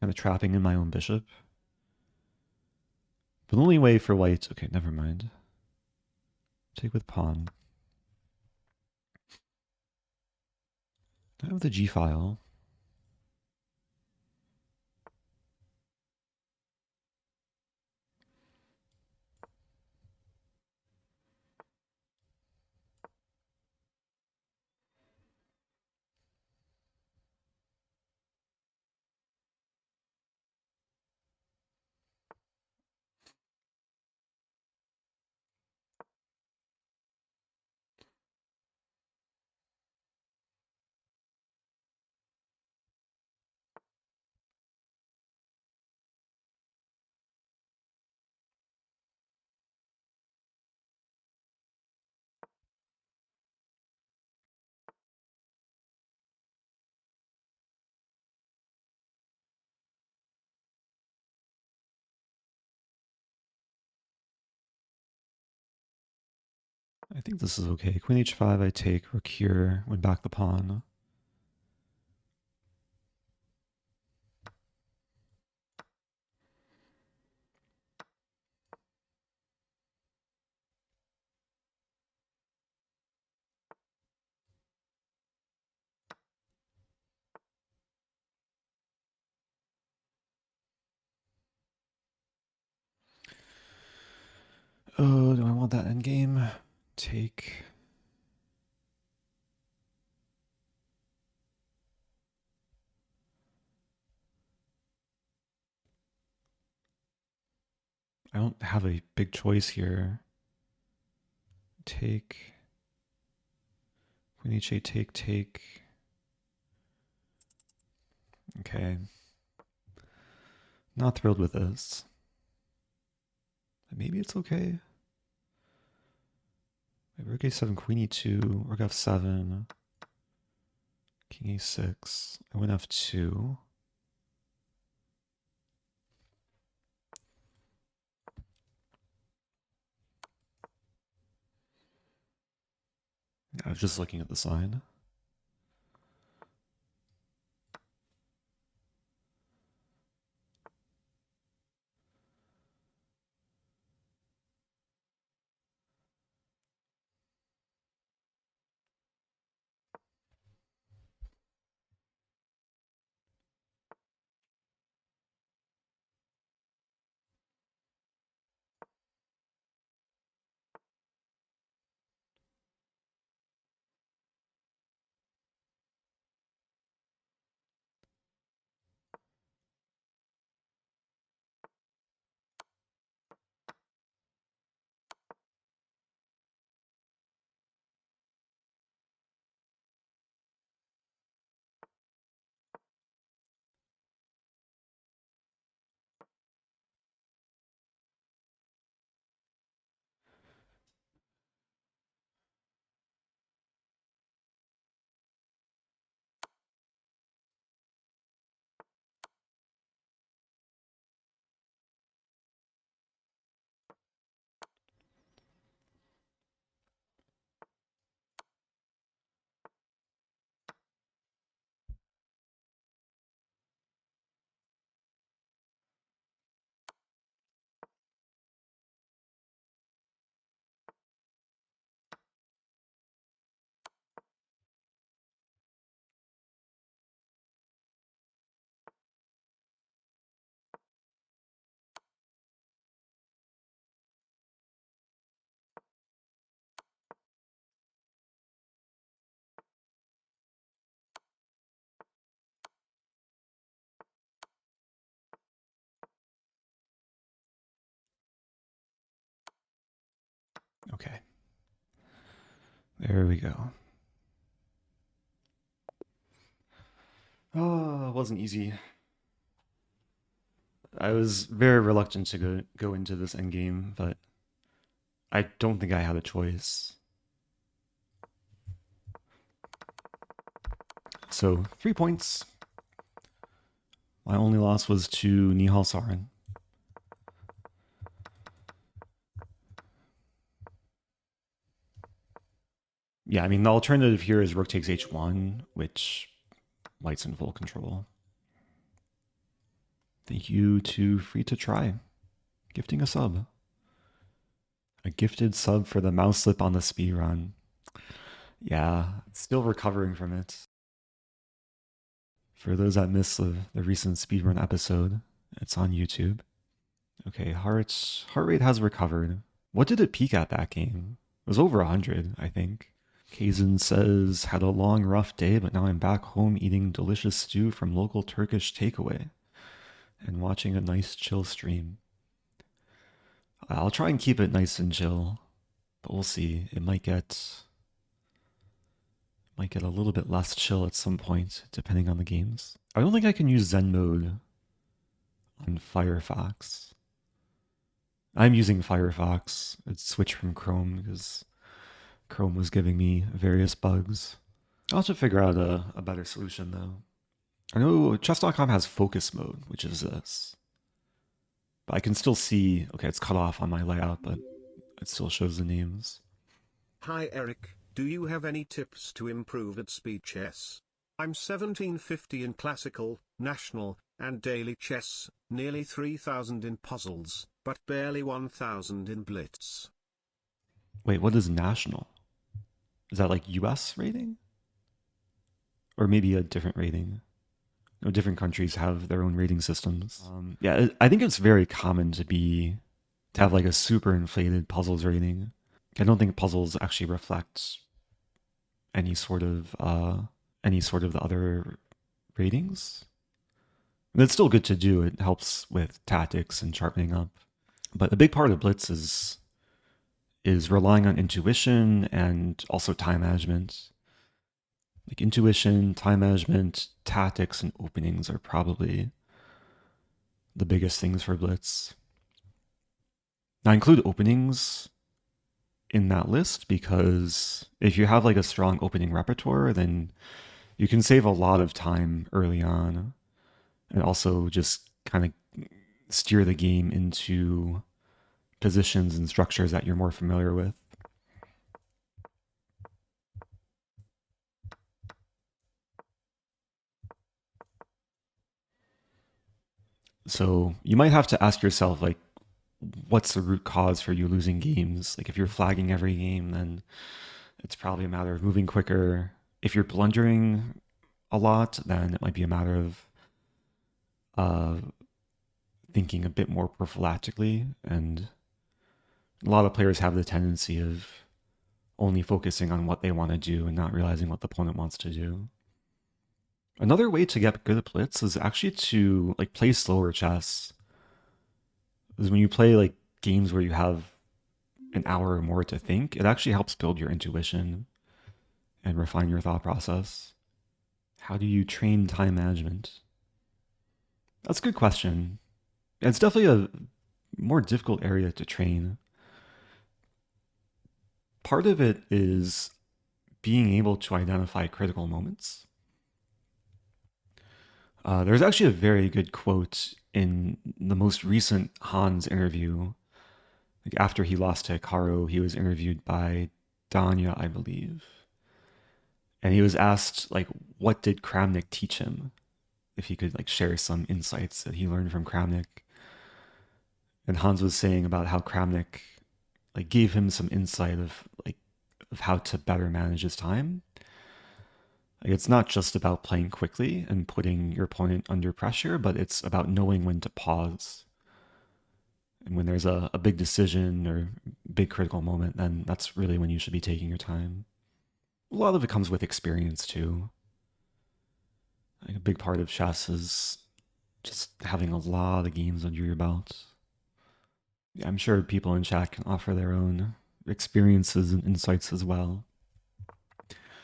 kind of trapping in my own bishop. But the only way for white... Okay, never mind. Take with pawn. I have the g-file. I think this is okay. Queen h5, I take. Rook here, win back the pawn. Oh, do I want that endgame? Take. I don't have a big choice here. Take. Queen h8, take. Okay. Not thrilled with this. Maybe it's okay. Rook a7, queen e2, rook f7, king a6. I win f2. I was just looking at the sign. Okay. There we go. Oh, it wasn't easy. I was very reluctant to go into this endgame, but I don't think I had a choice. So, 3 points. My only loss was to Nihal Sarin. Yeah, I mean, the alternative here is rook takes h1, which white's in full control. Thank you to Free to Try, gifting a sub. A gifted sub for the mouse slip on the speed run. Yeah, still recovering from it. For those that missed the recent speedrun episode, it's on YouTube. Okay, heart rate has recovered. What did it peak at that game? It was over 100, I think. Kazan says, had a long, rough day, but now I'm back home eating delicious stew from local Turkish takeaway and watching a nice chill stream. I'll try and keep it nice and chill, but we'll see. It might get a little bit less chill at some point, depending on the games. I don't think I can use Zen mode on Firefox. I'm using Firefox. It's switched from Chrome because Chrome was giving me various bugs. I'll have to figure out a better solution though. I know chess.com has focus mode, which is this. But I can still see, okay, it's cut off on my layout, but it still shows the names. Hi Eric, do you have any tips to improve at speed chess? I'm 1750 in classical, national, and daily chess, nearly 3000 in puzzles, but barely 1000 in blitz. Wait, what is national? Is that like US rating? Or maybe a different rating? No, different countries have their own rating systems. Yeah, I think it's very common to have like a super inflated puzzles rating. I don't think puzzles actually reflect any sort of the other ratings. And it's still good to do. It helps with tactics and sharpening up. But a big part of Blitz is relying on intuition and also time management. Like intuition, time management, tactics, and openings are probably the biggest things for Blitz. Now, I include openings in that list because if you have like a strong opening repertoire, then you can save a lot of time early on and also just kind of steer the game into positions and structures that you're more familiar with. So you might have to ask yourself, like, what's the root cause for you losing games? Like, if you're flagging every game, then it's probably a matter of moving quicker. If you're blundering a lot, then it might be a matter of thinking a bit more prophylactically. And a lot of players have the tendency of only focusing on what they want to do and not realizing what the opponent wants to do. Another way to get good at Blitz is actually to like play slower chess. Is when you play like games where you have an hour or more to think, it actually helps build your intuition and refine your thought process. How do you train time management? That's a good question. It's definitely a more difficult area to train. Part of it is being able to identify critical moments. There's actually a very good quote in the most recent Hans interview. Like after he lost to Caro, he was interviewed by Danya, I believe. And he was asked, like, what did Kramnik teach him? If he could like share some insights that he learned from Kramnik. And Hans was saying about how Kramnik like gave him some insight of how to better manage his time. Like, it's not just about playing quickly and putting your opponent under pressure, but it's about knowing when to pause. And when there's a big decision or big critical moment, then that's really when you should be taking your time. A lot of it comes with experience too. Like a big part of chess is just having a lot of games under your belt. Yeah, I'm sure people in chat can offer their own experiences and insights as well.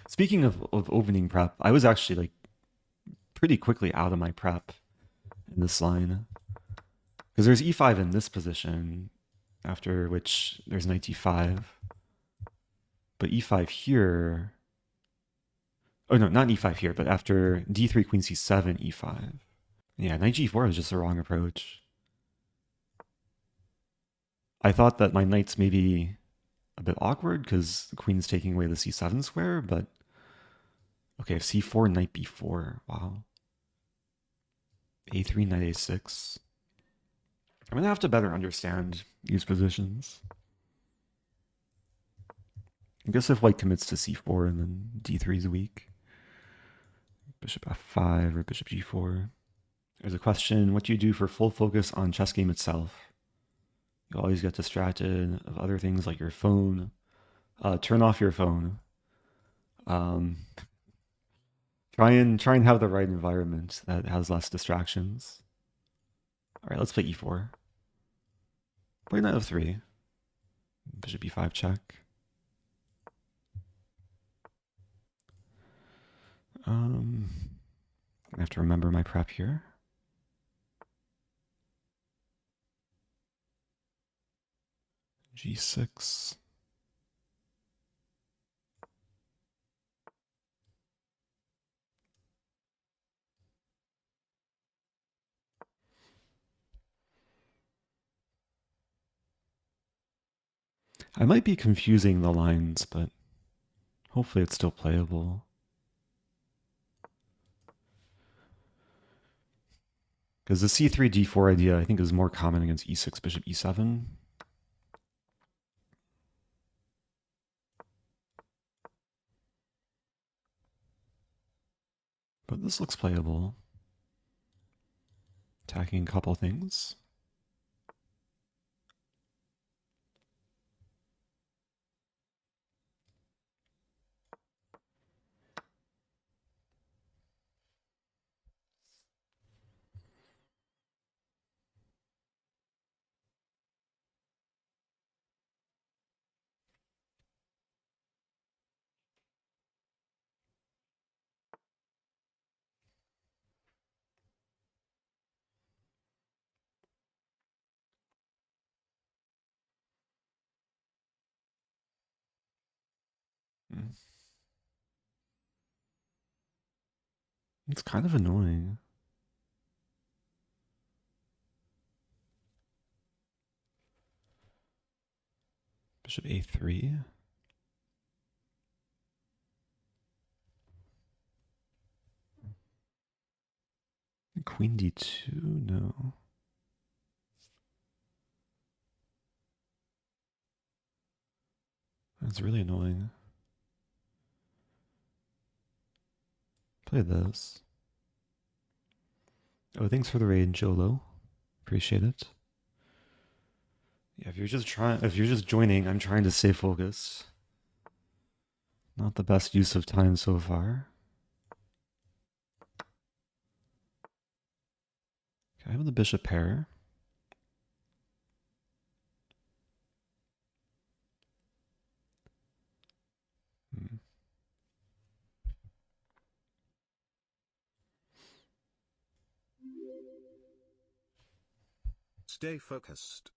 Speaking of opening prep, I was actually like pretty quickly out of my prep in this line. Because there's e5 in this position, after which there's knight d5. But e5 here... Oh no, not e5 here, but after d3, queen c7, e5. Yeah, knight g4 is just the wrong approach. I thought that my knight's maybe a bit awkward because the queen's taking away the c7 square, but... Okay, c4, knight b4, wow. a3, knight a6. I'm going to have to better understand these positions. I guess if white commits to c4 and then d3 is weak. Bishop f5 or bishop g4. There's a question, what do you do for full focus on chess game itself? You always get distracted of other things like your phone. Turn off your phone. Try and have the right environment that has less distractions. All right, let's play e4. Play knight f3. Bishop e5 check. I have to remember my prep here. G6. I might be confusing the lines, but hopefully it's still playable. Because the c3, d4 idea, I think, is more common against e6, bishop e7. But this looks playable. Attacking a couple things. It's kind of annoying. Bishop a3. Queen d2? No. That's really annoying. Play this. Oh, thanks for the raid, Jolo. Appreciate it. Yeah, if you're just joining, I'm trying to stay focused. Not the best use of time so far. Okay, I have the bishop pair. Stay focused.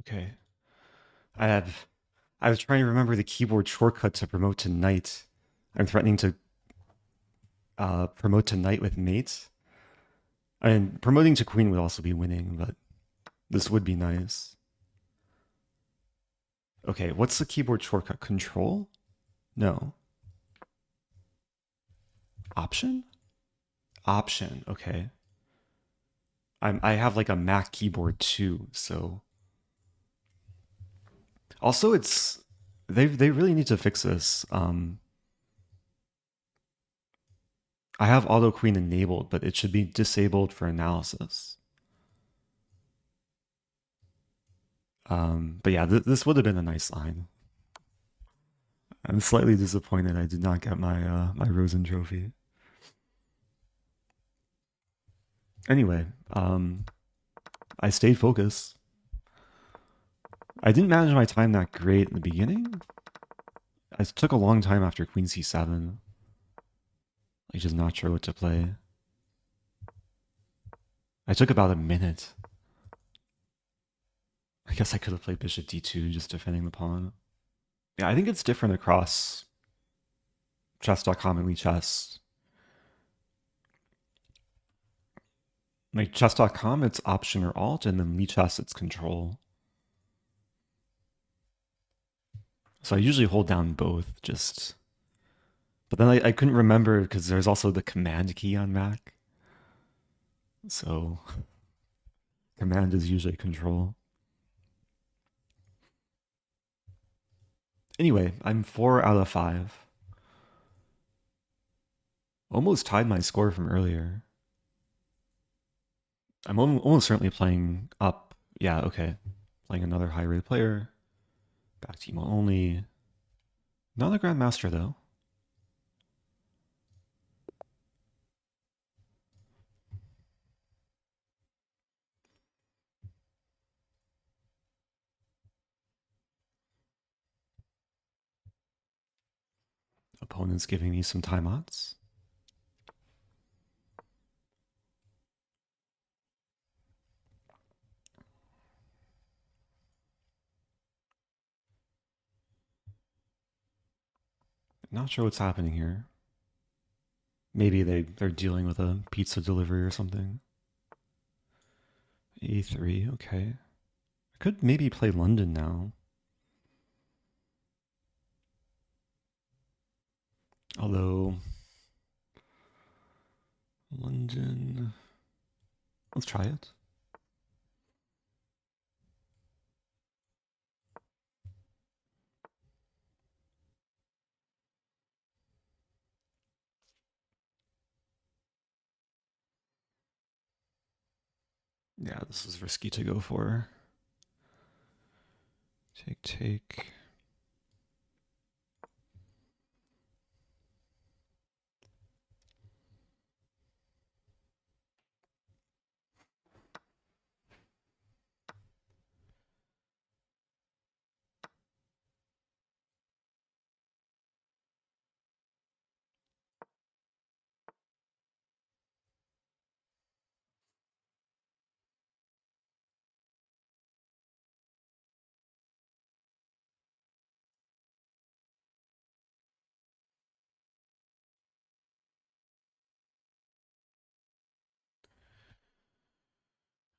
Okay. I was trying to remember the keyboard shortcut to promote to knight. I'm threatening to promote to knight with mate. I mean, promoting to queen would also be winning, but this would be nice. Okay, what's the keyboard shortcut? Control? No. Option? Option, okay. I have like a Mac keyboard too, so also it's they really need to fix this. I have auto queen enabled, but it should be disabled for analysis. But yeah, this would have been a nice line. I'm slightly disappointed I did not get my my Rosen trophy. Anyway, I stayed focused. I didn't manage my time that great in the beginning. It took a long time after Queen C7. Like just not sure what to play. I took about a minute. I guess I could have played Bishop D2 just defending the pawn. Yeah, I think it's different across chess.com and Chess. Like chess.com, it's option or alt, and then Chess, it's control. So I usually hold down both, just. But then I couldn't remember because there's also the command key on Mac. So command is usually control. Anyway, I'm 4 out of 5. Almost tied my score from earlier. I'm almost certainly playing up. Yeah, okay. Playing another high rate player. Back team only. Not a grandmaster though. Opponent's giving me some timeouts. Not sure what's happening here. Maybe they're dealing with a pizza delivery or something. A3, okay. I could maybe play London now. Although London, let's try it. Yeah, this is risky to go for. Take.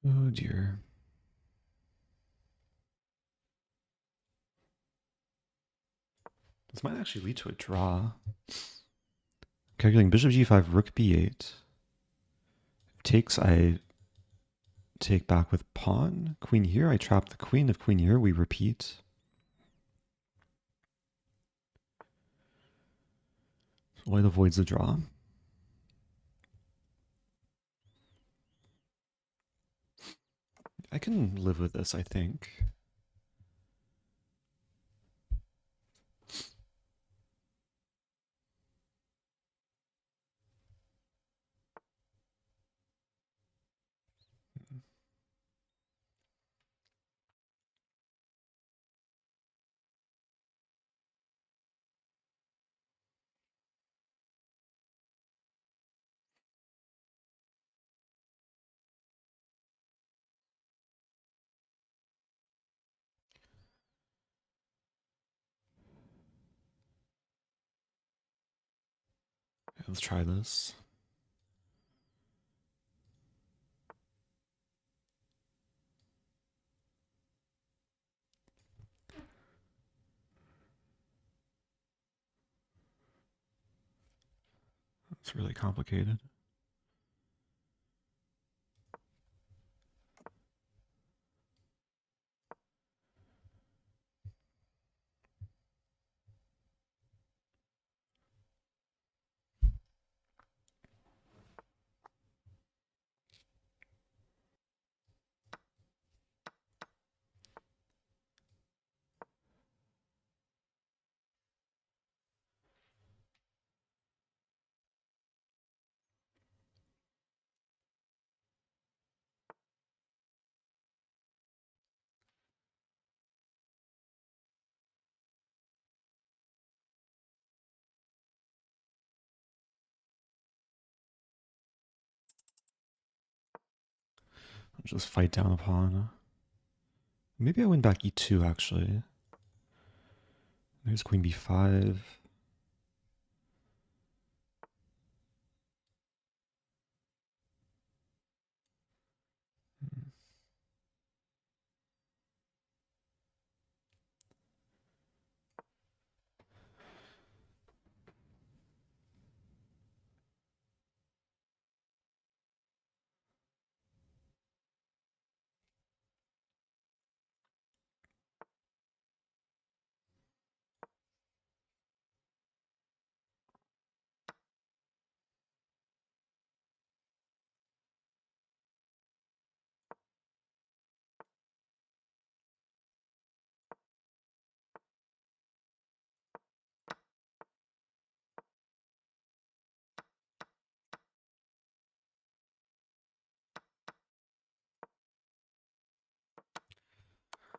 Oh dear. This might actually lead to a draw. Calculating bishop g5, rook b8. Takes, I take back with pawn. Queen here, I trap the queen. If queen here, we repeat. White avoids the draw. I can live with this, I think. Let's try this. It's really complicated. Just fight down a pawn. Maybe I win back e2, actually. There's queen b5.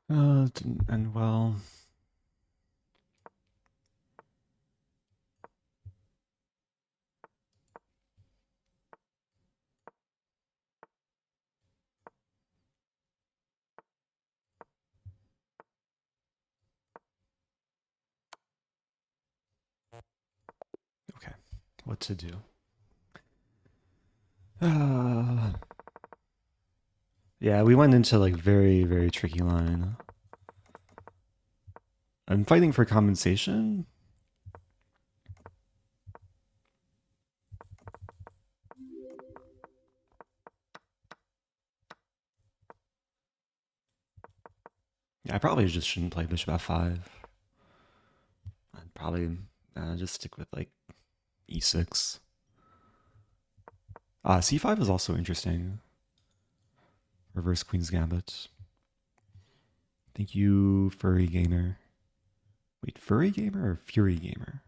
It didn't end well. Okay, what to do? Yeah, we went into like very, very tricky line. I'm fighting for compensation. Yeah, I probably just shouldn't play bishop f5. I'd probably just stick with like e6. C5 is also interesting. Reverse Queen's Gambit. Thank you, Furry Gamer. Wait, Furry Gamer or Fury Gamer?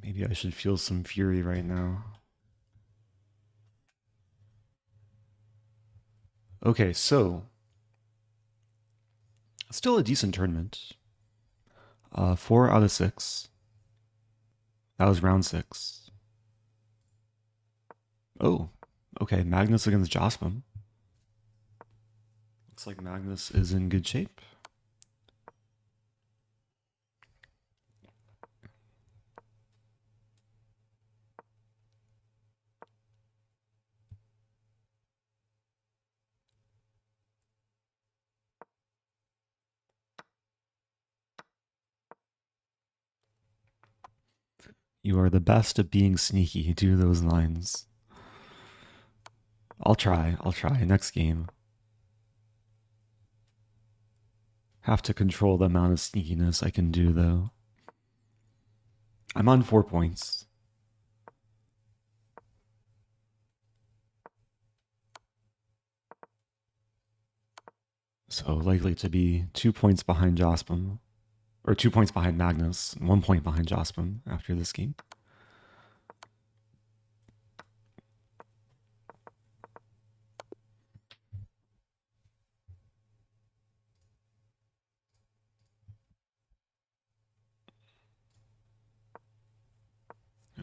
Maybe I should feel some fury right now. Okay, so still a decent tournament. 4 out of 6. That was round 6. Oh, okay. Magnus against Jospin. Looks like Magnus is in good shape. You are the best at being sneaky. Do those lines. I'll try. Next game. Have to control the amount of sneakiness I can do, though. I'm on 4 points. So likely to be 2 points behind Jospin. Or 2 points behind Magnus. And 1 point behind Jospin after this game.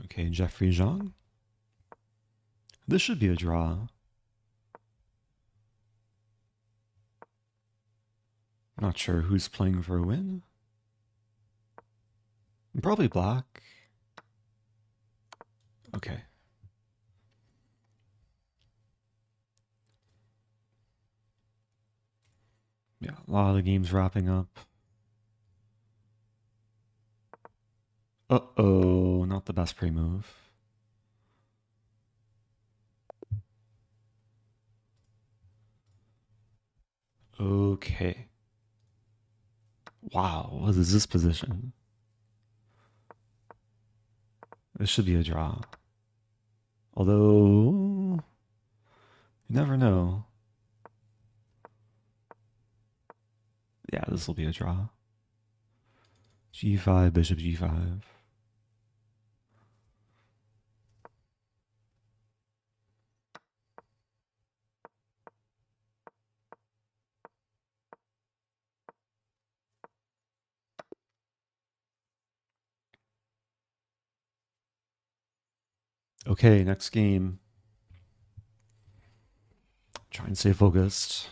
Okay, Jeffrey Zhang. This should be a draw. Not sure who's playing for a win. Probably black. Okay. Yeah, a lot of the games wrapping up. Uh-oh, not the best pre-move. Okay. Wow, what is this position? This should be a draw. Although, you never know. Yeah, this will be a draw. G5, bishop G5. Okay, next game. Try and stay focused.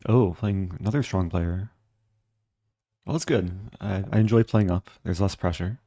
Oh, playing another strong player. Well, that's good. I enjoy playing up. There's less pressure.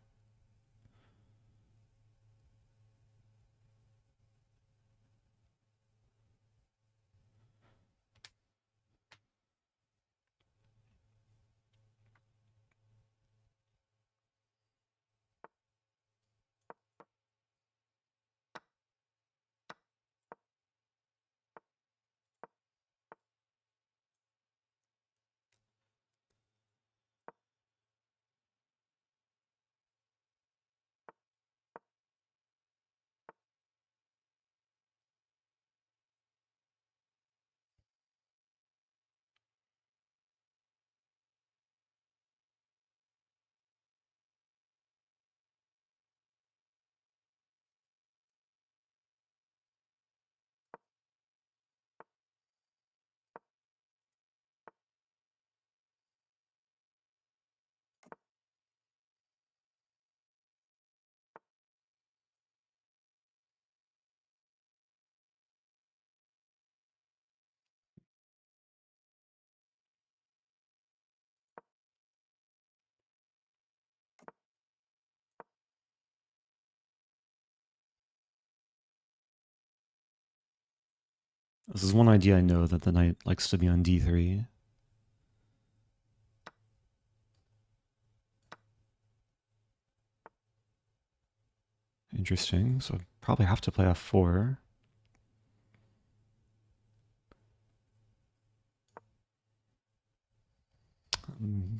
This is one idea I know, that the knight likes to be on d3. Interesting. So I'd probably have to play f4.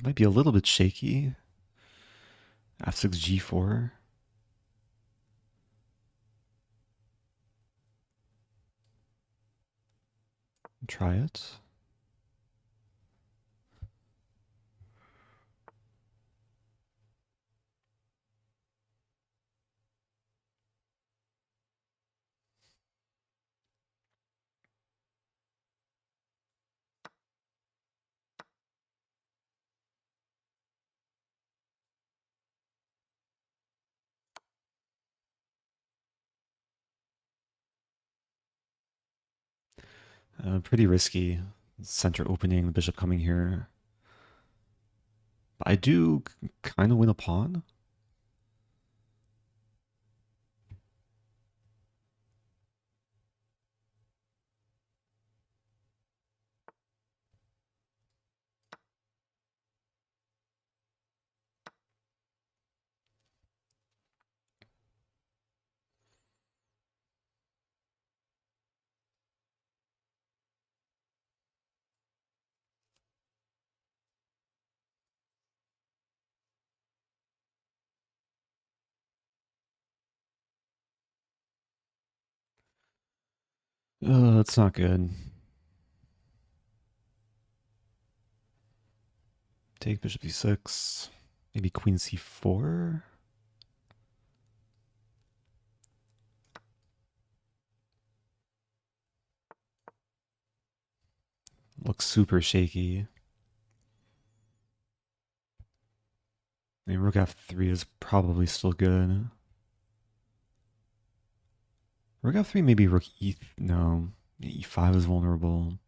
Might be a little bit shaky. f6, g4. Try it. Pretty risky. Center opening, the bishop coming here. But I do kind of win a pawn. That's not good. Take bishop d6. Maybe queen c4. Looks super shaky. I mean, rook f3 is probably still good. Rook f3, maybe rook e... No, e5 is vulnerable.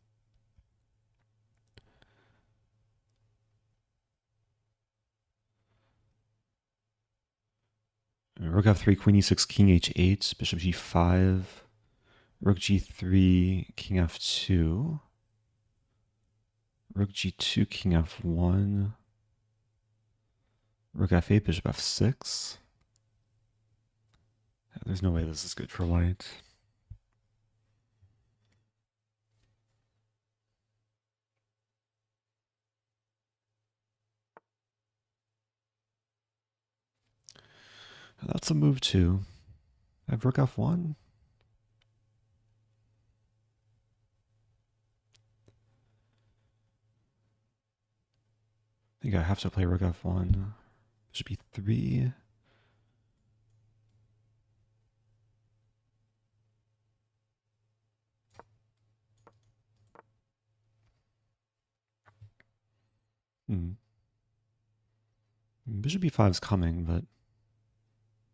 Rook f3, queen e6, king h8, bishop g5, rook g3, king f2, rook g2, king f1, rook f8, bishop f6. There's no way this is good for white. That's a move too. I have rook f1. I think I have to play rook f1. Bishop e3. Bishop e5 is coming, but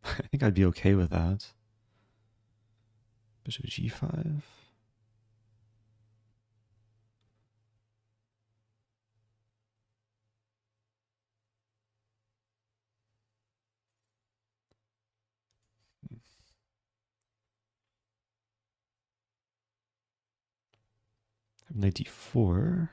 I think I'd be okay with that. Bishop g5. Knight d4.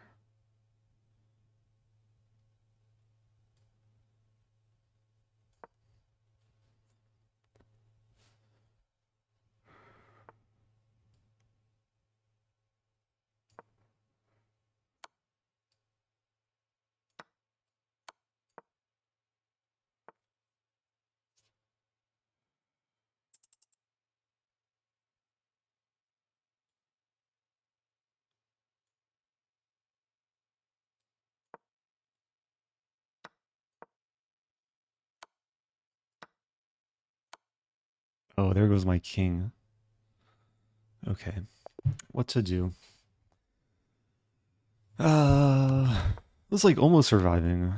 Oh, there goes my king. Okay, what to do? It's like almost surviving.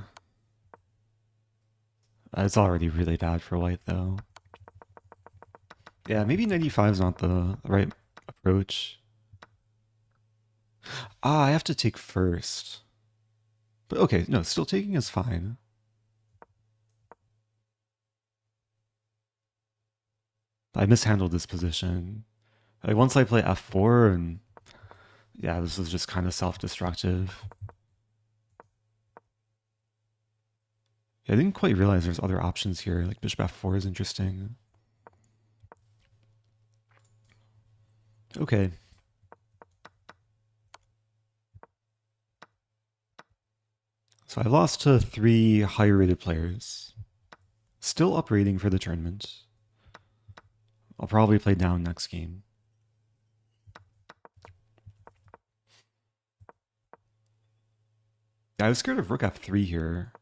It's already really bad for white though. Yeah, maybe 95 is not the right approach. I have to take first. But okay, no, still taking is fine. I mishandled this position. Like once I play f4 and yeah, this is just kind of self-destructive. Yeah, I didn't quite realize there's other options here. Like bishop f4 is interesting. Okay. So I lost to 3 higher rated players. Still up rating for the tournament. I'll probably play down next game. Yeah, I was scared of rook f3 here.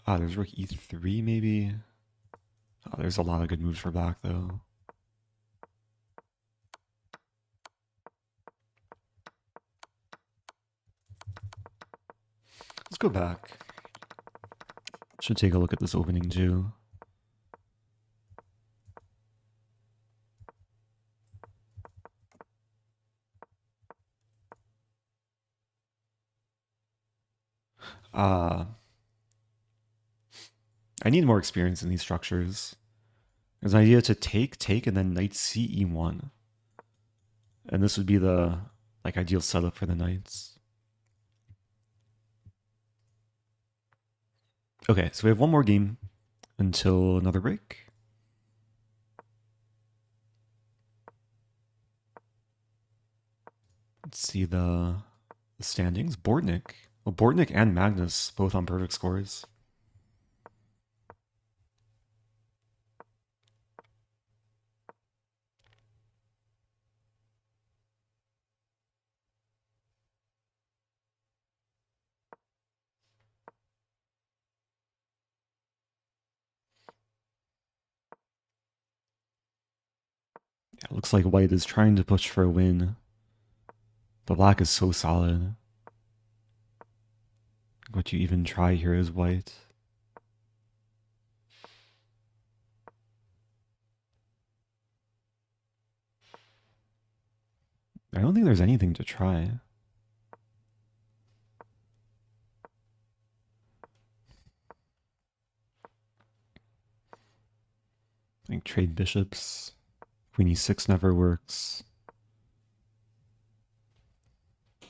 There's rook e3 maybe. There's a lot of good moves for black though. Let's go back. Should take a look at this opening too. I need more experience in these structures. There's an idea to take, and then knight c e1. And this would be the like ideal setup for the knights. Okay, so we have one more game until another break. Let's see the standings. Bordnik. Well, Bordnik and Magnus both on perfect scores. Yeah, it looks like white is trying to push for a win. But black is so solid. What you even try here is white. I don't think there's anything to try. Like trade bishops. Queen e6 never works. I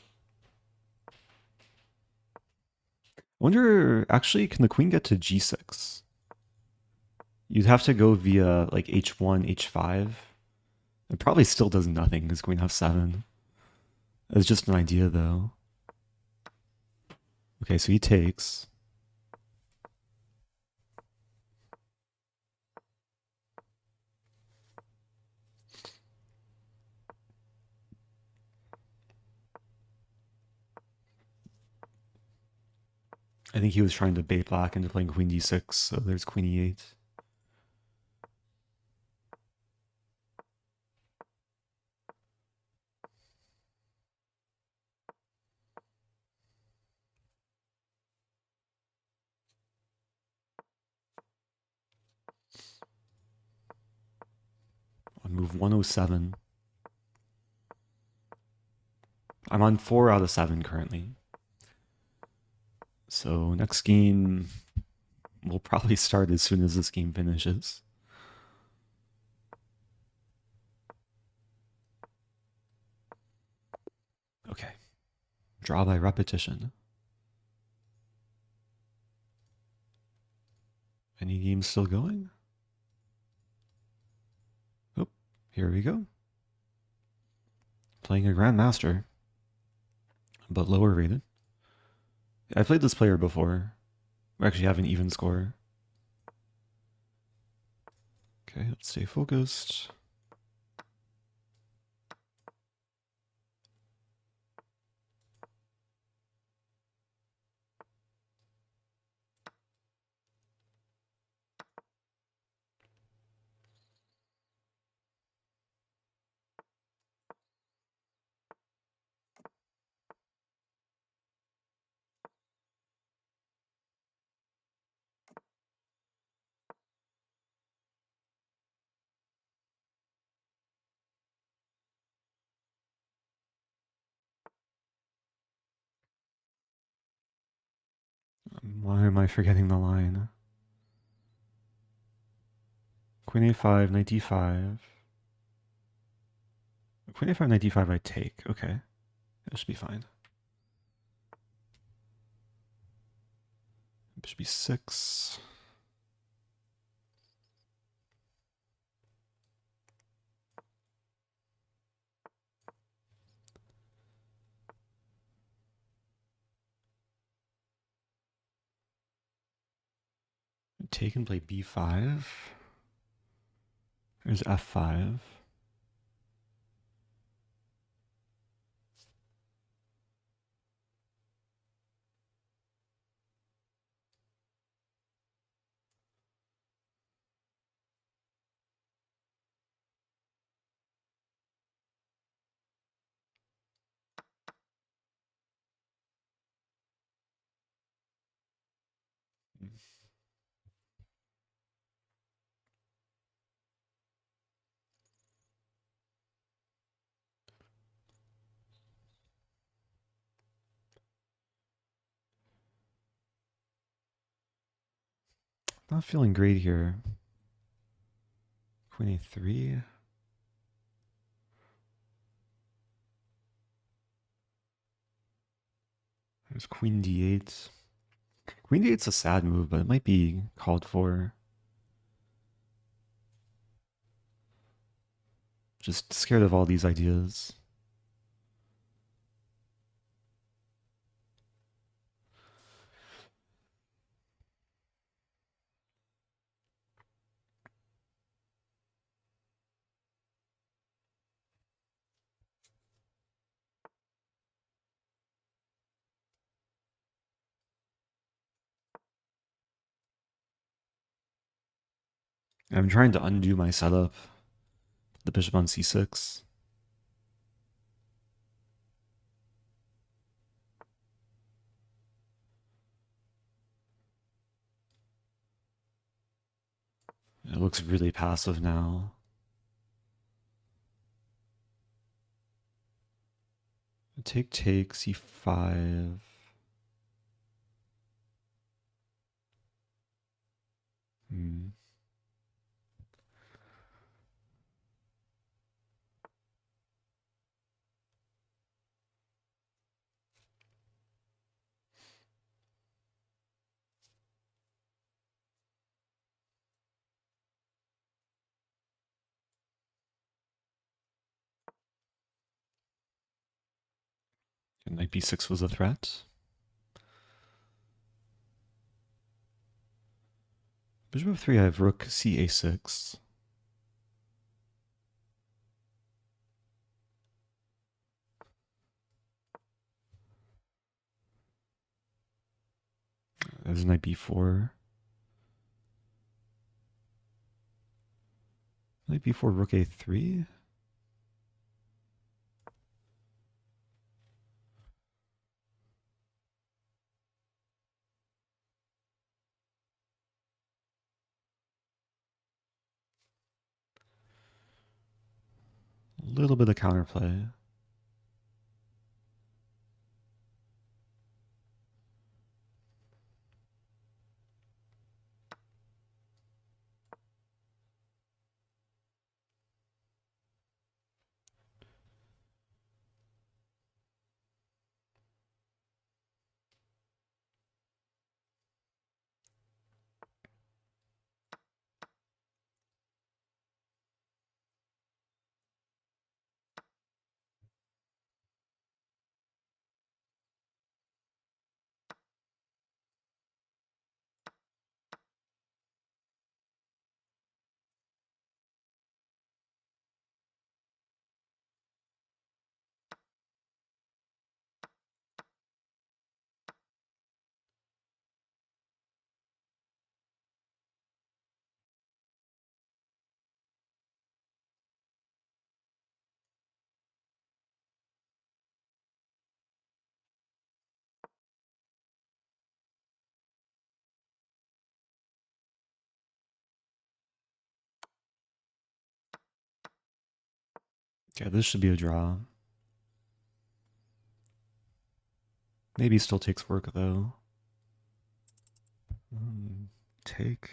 wonder, actually, can the queen get to g6? You'd have to go via like h1, h5. It probably still does nothing because queen f7. It's just an idea though. Okay, so he takes. I think he was trying to bait black into playing queen d6, so there's queen e8. On move 107. I'm on 4 out of 7 currently. So next game will probably start as soon as this game finishes. Okay. Draw by repetition. Any games still going? Oh, here we go. Playing a Grandmaster, but lower rated. I played this player before. We actually have an even score. Okay, let's stay focused. Why am I forgetting the line? Queen a5, knight d5. Queen a5, knight d5 I take. Okay. That should be fine. Bishop b6. Take and play b5. There's f5. Not feeling great here. Queen a3. There's queen d8. Queen d8's a sad move, but it might be called for. Just scared of all these ideas. I'm trying to undo my setup. The bishop on c6. It looks really passive now. Take, c5. Knight b6 was a threat. Bishop f3, I have rook ca6. There's knight b4. Knight b4, rook a3. A little bit of counterplay. Okay, this should be a draw. Maybe still takes work though. Take.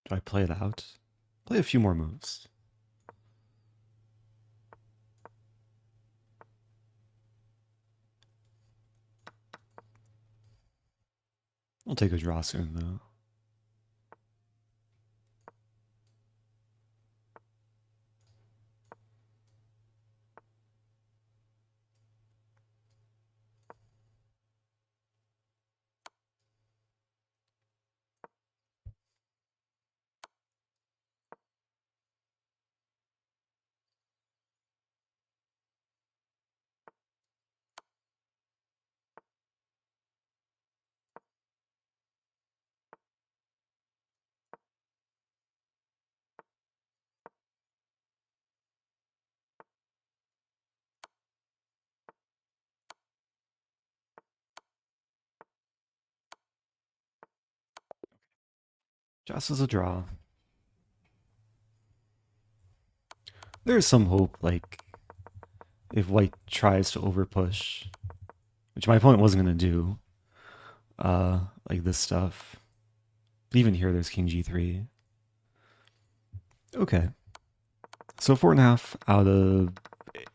Do I play it out? Play a few more moves. I'll take a draw soon though. Just as a draw. There's some hope, like, if white tries to overpush, which my opponent wasn't going to do, like this stuff. But even here, there's king g3. Okay. So 4.5 out of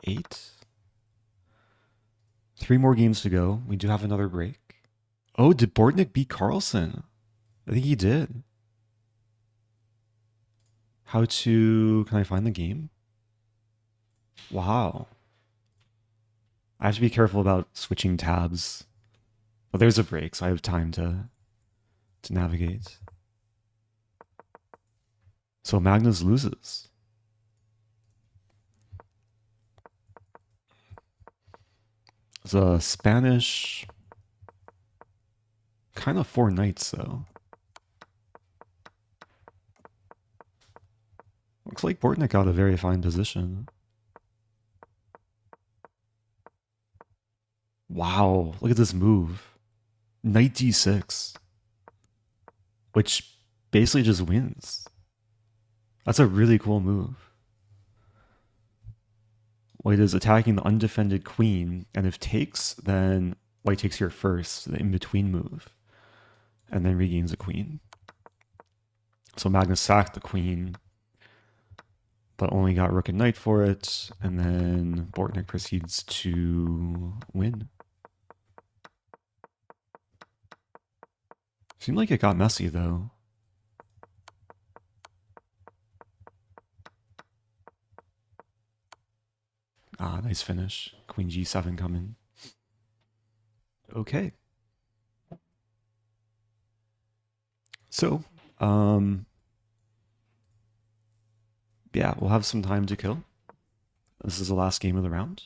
8. 3 more games to go. We do have another break. Oh, did Bortnick beat Carlsen? I think he did. How to... Can I find the game? Wow. I have to be careful about switching tabs. But there's a break, so I have time to navigate. So Magnus loses. It's a Spanish... Kind of 4 knights, though. Looks like Bortnick got a very fine position. Wow, look at this move. Knight d6. Which basically just wins. That's a really cool move. White is attacking the undefended queen, and if takes, then white takes here first, the in-between move, and then regains a queen. So Magnus sacked the queen, but only got rook and knight for it, and then Bortnik proceeds to win. Seemed like it got messy, though. Ah, nice finish. Queen g7 coming. Okay. So, yeah, we'll have some time to kill. This is the last game of the round.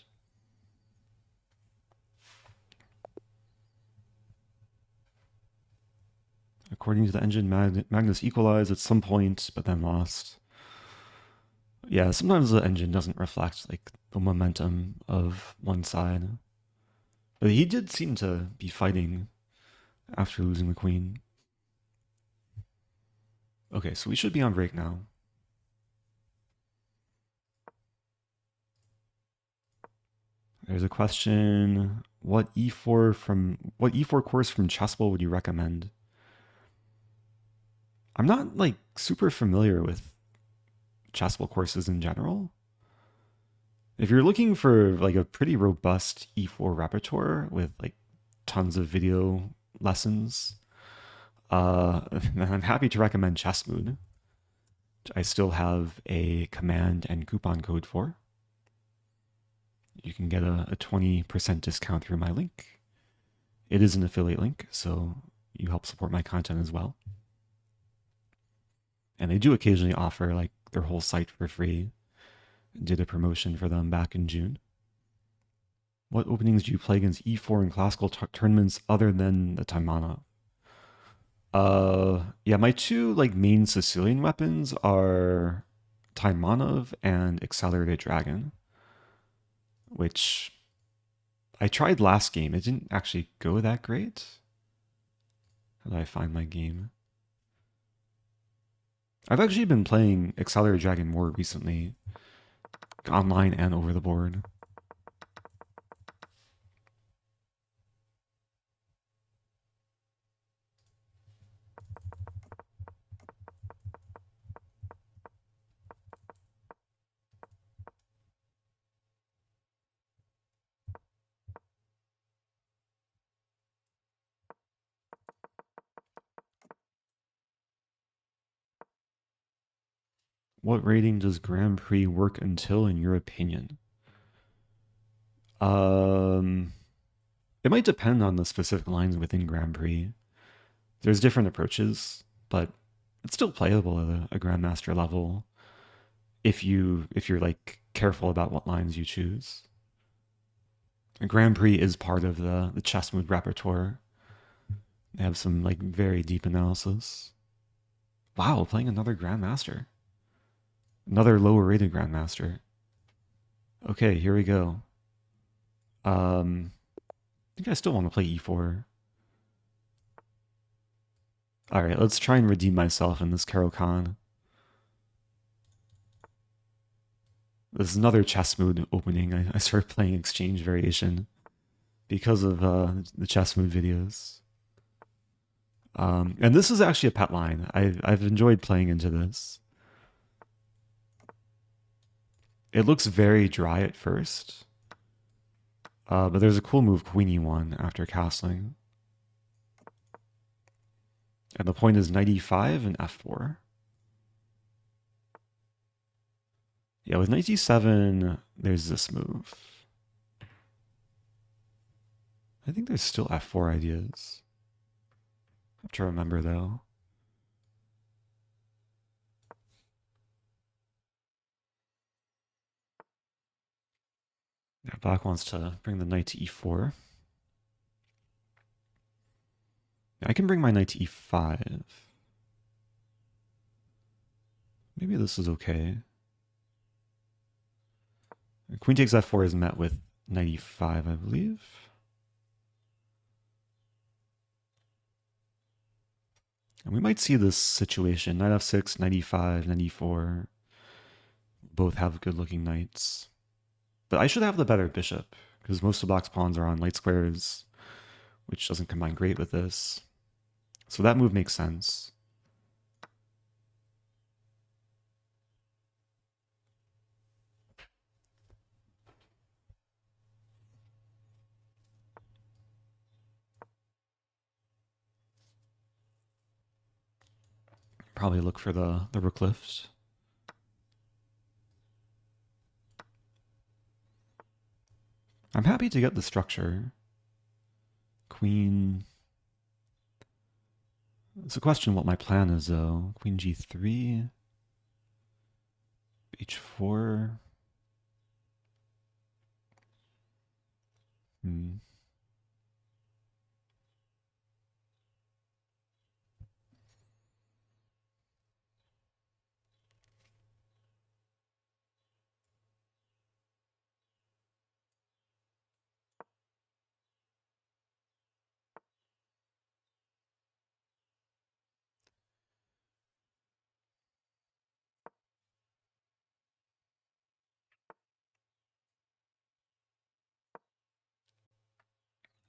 According to the engine, Magnus equalized at some point, but then lost. Yeah, sometimes the engine doesn't reflect like the momentum of one side. But he did seem to be fighting after losing the queen. Okay, so we should be on break now. There's a question: what e4 course from Chessable would you recommend? I'm not like super familiar with Chessable courses in general. If you're looking for like a pretty robust e4 repertoire with like tons of video lessons, then I'm happy to recommend Chessmood, which I still have a command and coupon code for. You can get a 20% discount through my link. It is an affiliate link, so you help support my content as well. And they do occasionally offer like their whole site for free. Did a promotion for them back in June. What openings do you play against e4 in classical tournaments other than the Taimanov? Yeah, my two like main Sicilian weapons are Taimanov and Accelerated Dragon, which I tried last game. It didn't actually go that great. How do I find my game? I've actually been playing Accelerated Dragon more recently, online and over the board. What rating does Grand Prix work until, in your opinion? It might depend on the specific lines within Grand Prix. There's different approaches, but it's still playable at a Grandmaster level if you're like careful about what lines you choose. And Grand Prix is part of the Chessmood repertoire. They have some like very deep analysis. Wow, playing another Grandmaster. Another lower rated Grandmaster. Okay, here we go. I think I still want to play e4. Alright, let's try and redeem myself in this Caro-Kann. This is another Chessmood opening. I started playing Exchange Variation because of the Chessmood videos. And this is actually a pet line. I've enjoyed playing into this. It looks very dry at first, but there's a cool move, Queen e1, after castling. And the point is knight e5 and f4. Yeah, with knight e7, there's this move. I think there's still f4 ideas. I have to remember, though. Yeah, black wants to bring the knight to e4. I can bring my knight to e5. Maybe this is okay. Queen takes f4 is met with knight e5, I believe. And we might see this situation. Knight f6, knight e5, knight e4. Both have good looking knights. But I should have the better bishop, because most of black's pawns are on light squares, which doesn't combine great with this. So that move makes sense. probably look for the rook lift. I'm happy to get the structure. Queen. It's a question what my plan is though. Queen g3, h4.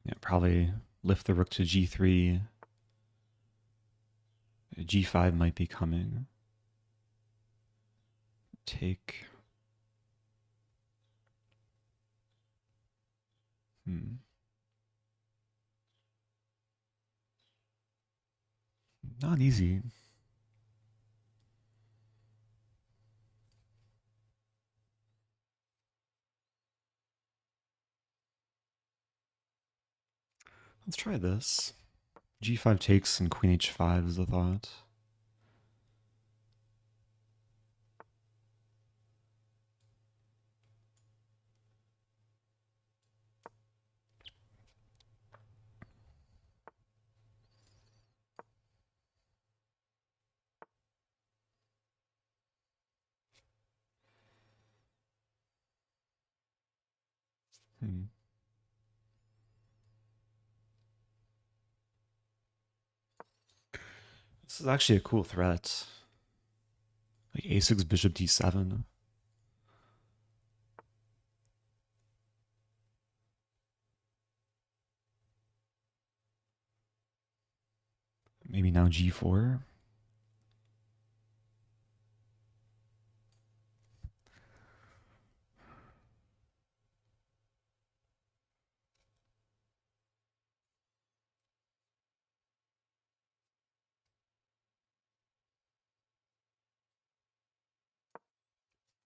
Yeah, probably lift the rook to g3. g5 might be coming. Take. Not easy. Let's try this. g5 takes and queen h5 is the thought. This is actually a cool threat. Like a6 bishop d7. Maybe now g4.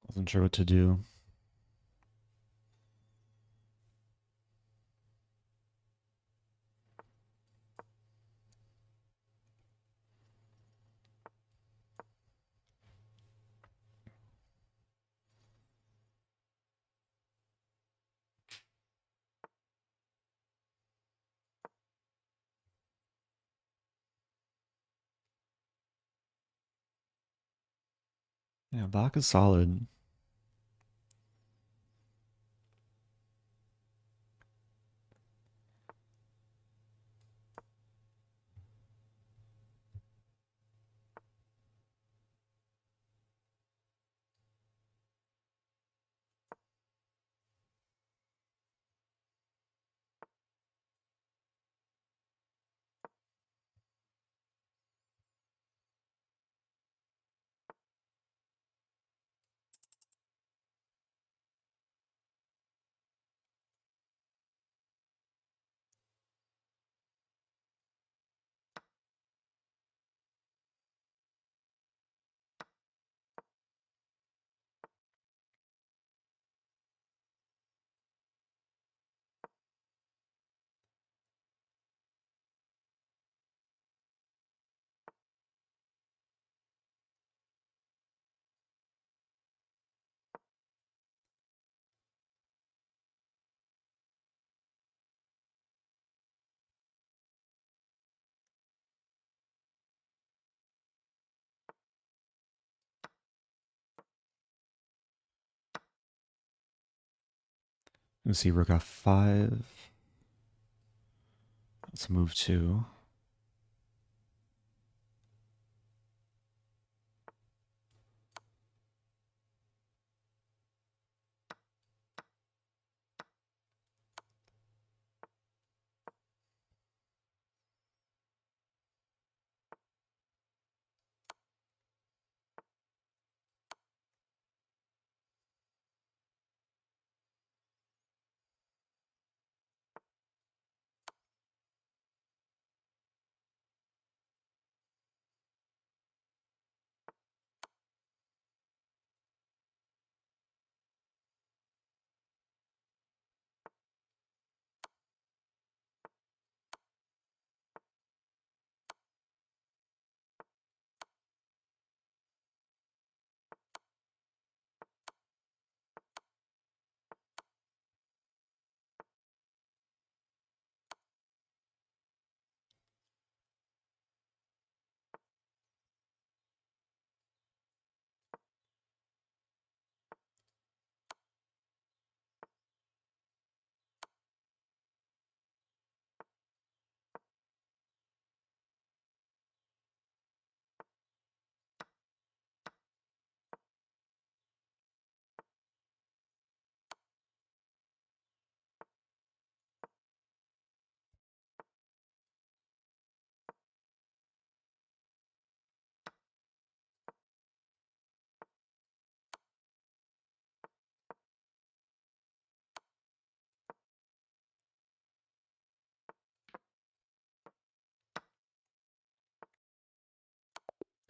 Wasn't sure what to do. Yeah, black is solid. Let's see, rook f5. Let's move 2.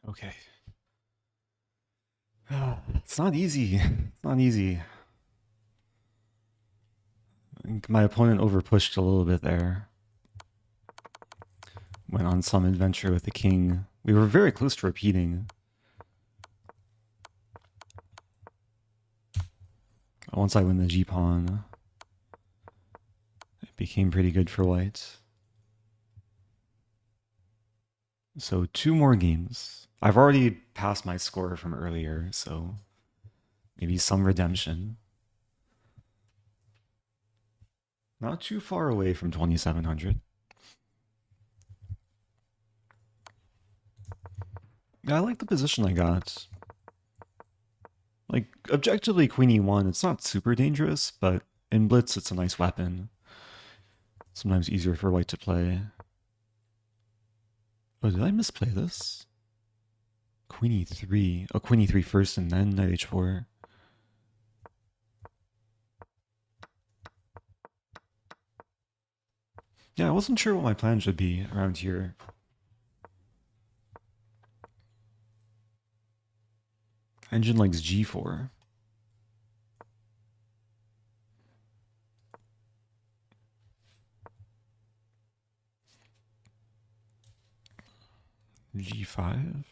Okay. It's not easy. It's not easy. I think my opponent overpushed a little bit there. Went on some adventure with the king. We were very close to repeating. Once I win the G-pawn, it became pretty good for white. So 2 more games. I've already passed my score from earlier, so maybe some redemption. Not too far away from 2,700. Yeah, I like the position I got. Like, objectively, Queen E1, it's not super dangerous, but in Blitz, it's a nice weapon. Sometimes easier for white to play. Oh, did I misplay this? Queen E3. Oh, Queen E3 first and then Knight H4. Yeah, I wasn't sure what my plan should be around here. Engine likes G4. G5.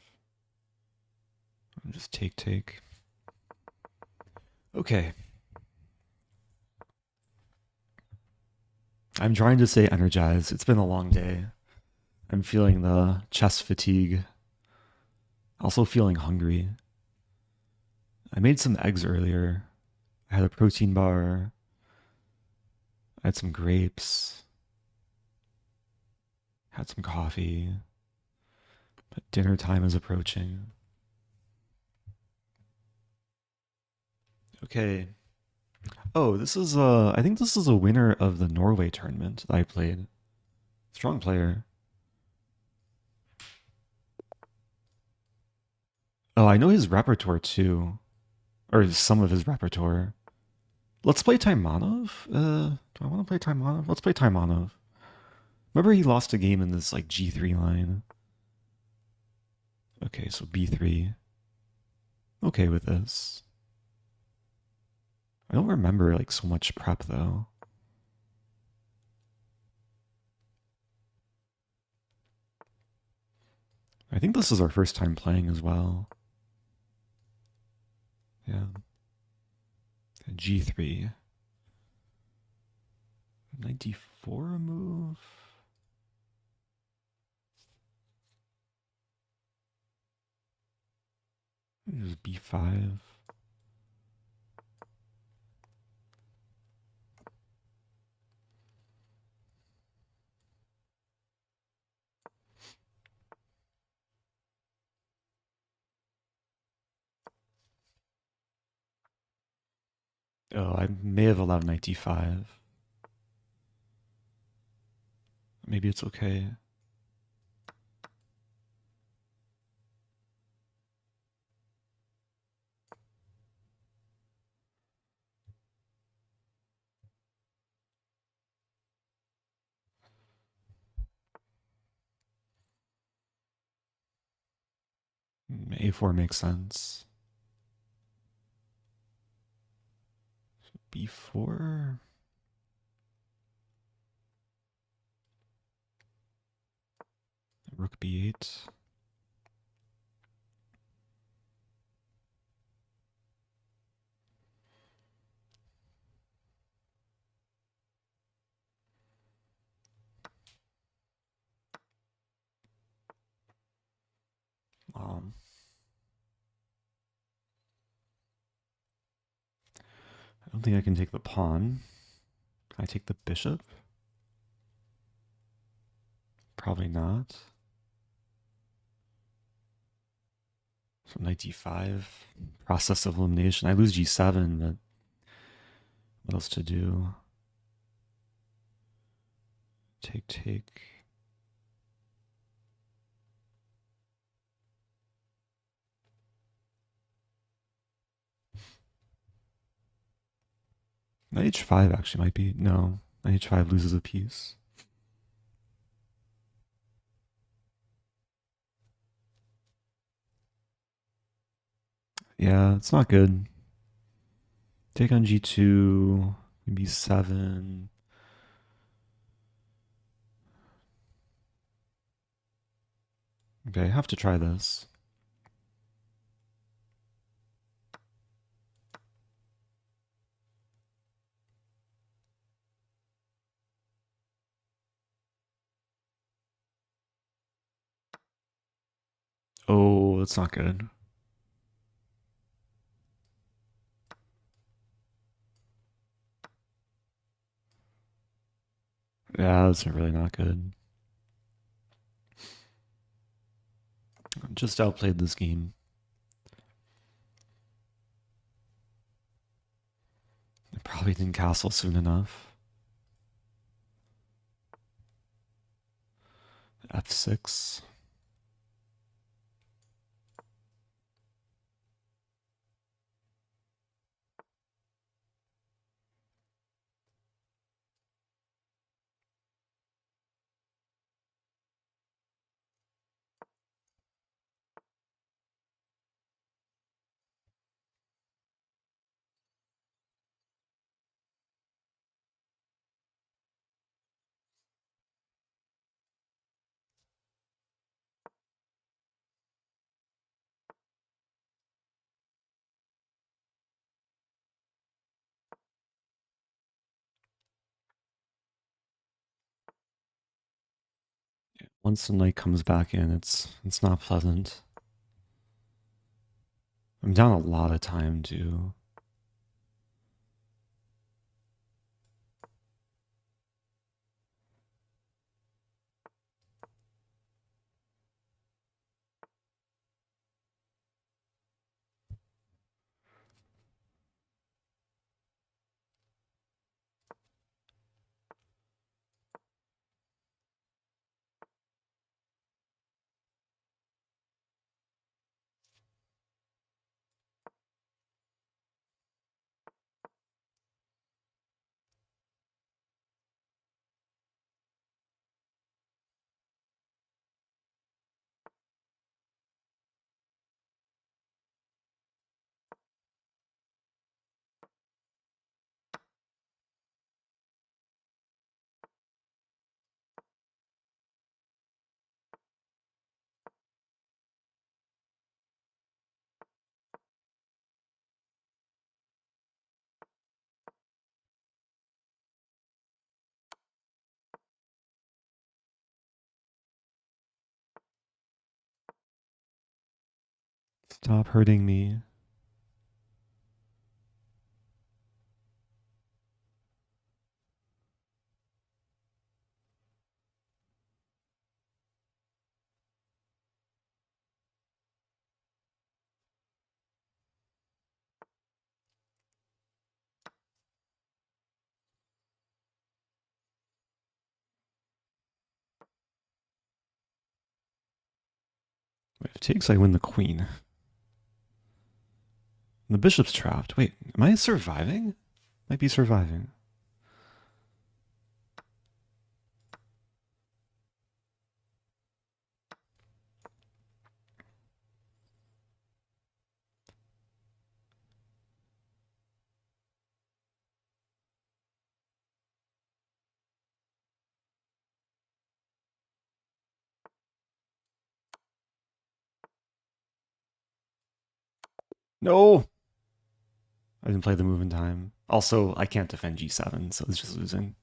Just take. Okay. I'm trying to stay energized. It's been a long day. I'm feeling the chest fatigue. Also feeling hungry. I made some eggs earlier. I had a protein bar. I had some grapes. Had some coffee. But dinner time is approaching. Okay. Oh, this is I think this is a winner of the Norway tournament that I played. Strong player. Oh, I know his repertoire too. Or some of his repertoire. Let's play Taimanov? Do I want to play Taimanov? Let's play Taimanov. Remember he lost a game in this like G3 line. Okay, so B3. Okay with this. I don't remember like so much prep though. I think this is our first time playing as well. Yeah. G3. 94 move. Just B5. Oh, I may have allowed knight d5. Maybe it's okay. A4 makes sense. B4. Rook B8. I don't think I can take the pawn. Can I take the bishop? Probably not. So knight d5. Process of elimination. I lose g7, but what else to do? Take. Knight h5 actually might be. No, knight h5 loses a piece. Yeah, it's not good. Take on g2, maybe 7. Okay, I have to try this. Oh, that's not good. Yeah, that's really not good. Just outplayed this game. I probably didn't castle soon enough. F6. Once the knight comes back in, it's not pleasant. I'm down a lot of time too. Stop hurting me. Wait, if it takes, I win the queen. The bishop's trapped. Wait, am I surviving? Might be surviving. No! I didn't play the move in time. Also, I can't defend g7, so it's just losing.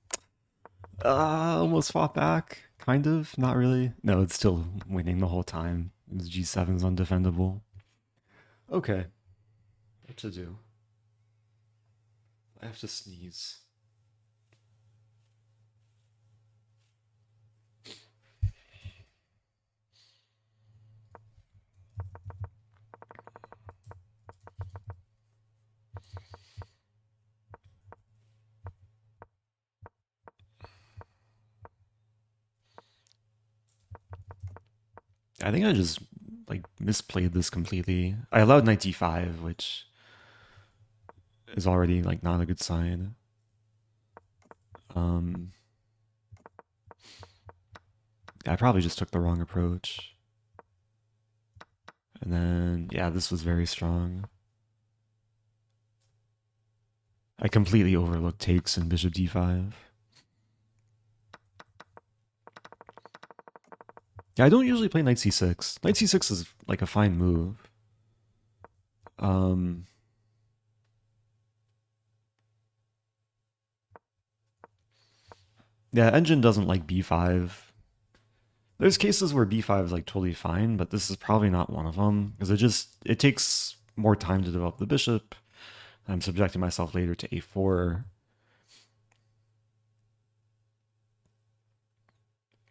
Almost fought back. Kind of. Not really. No, it's still winning the whole time. This g7's undefendable. Okay. What to do? I have to sneeze. I think I just like misplayed this completely. I allowed knight d5, which is already like not a good sign. I probably just took the wrong approach. And then, yeah, this was very strong. I completely overlooked takes in bishop d5. Yeah, I don't usually play knight c6. Knight c6 is like a fine move. Yeah, engine doesn't like b5. There's cases where b5 is like totally fine, but this is probably not one of them because it takes more time to develop the bishop. I'm subjecting myself later to a4.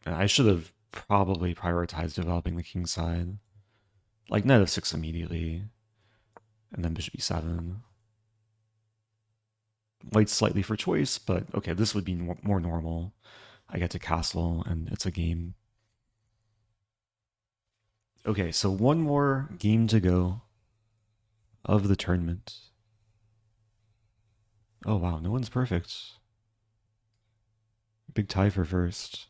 And I should have probably prioritized developing the king side. Like knight f6 immediately, and then bishop e7. White slightly for choice, but okay, this would be more normal. I get to castle, and it's a game. Okay, so one more game to go of the tournament. Oh wow, no one's perfect. Big tie for first.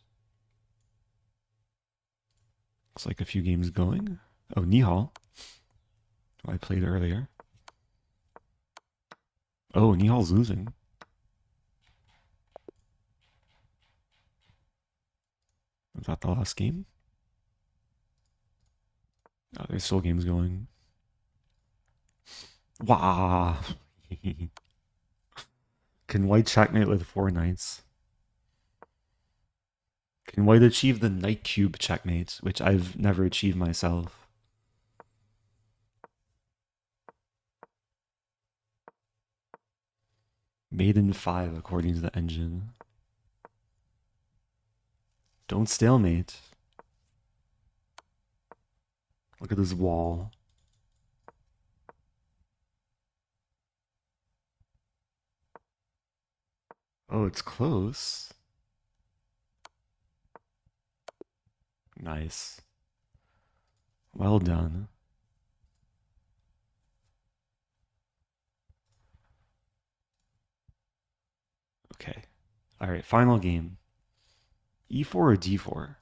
Looks like a few games going. Oh, Nihal, who I played earlier. Oh, Nihal's losing. Was that the last game? Oh, there's still games going. Wow. Can white checkmate with 4 knights? Can white achieve the knight cube checkmate, which I've never achieved myself? Maiden 5 according to the engine. Don't stalemate. Look at this wall. Oh, it's close. Nice. Well done. Okay. All right, final game. E4 or D4?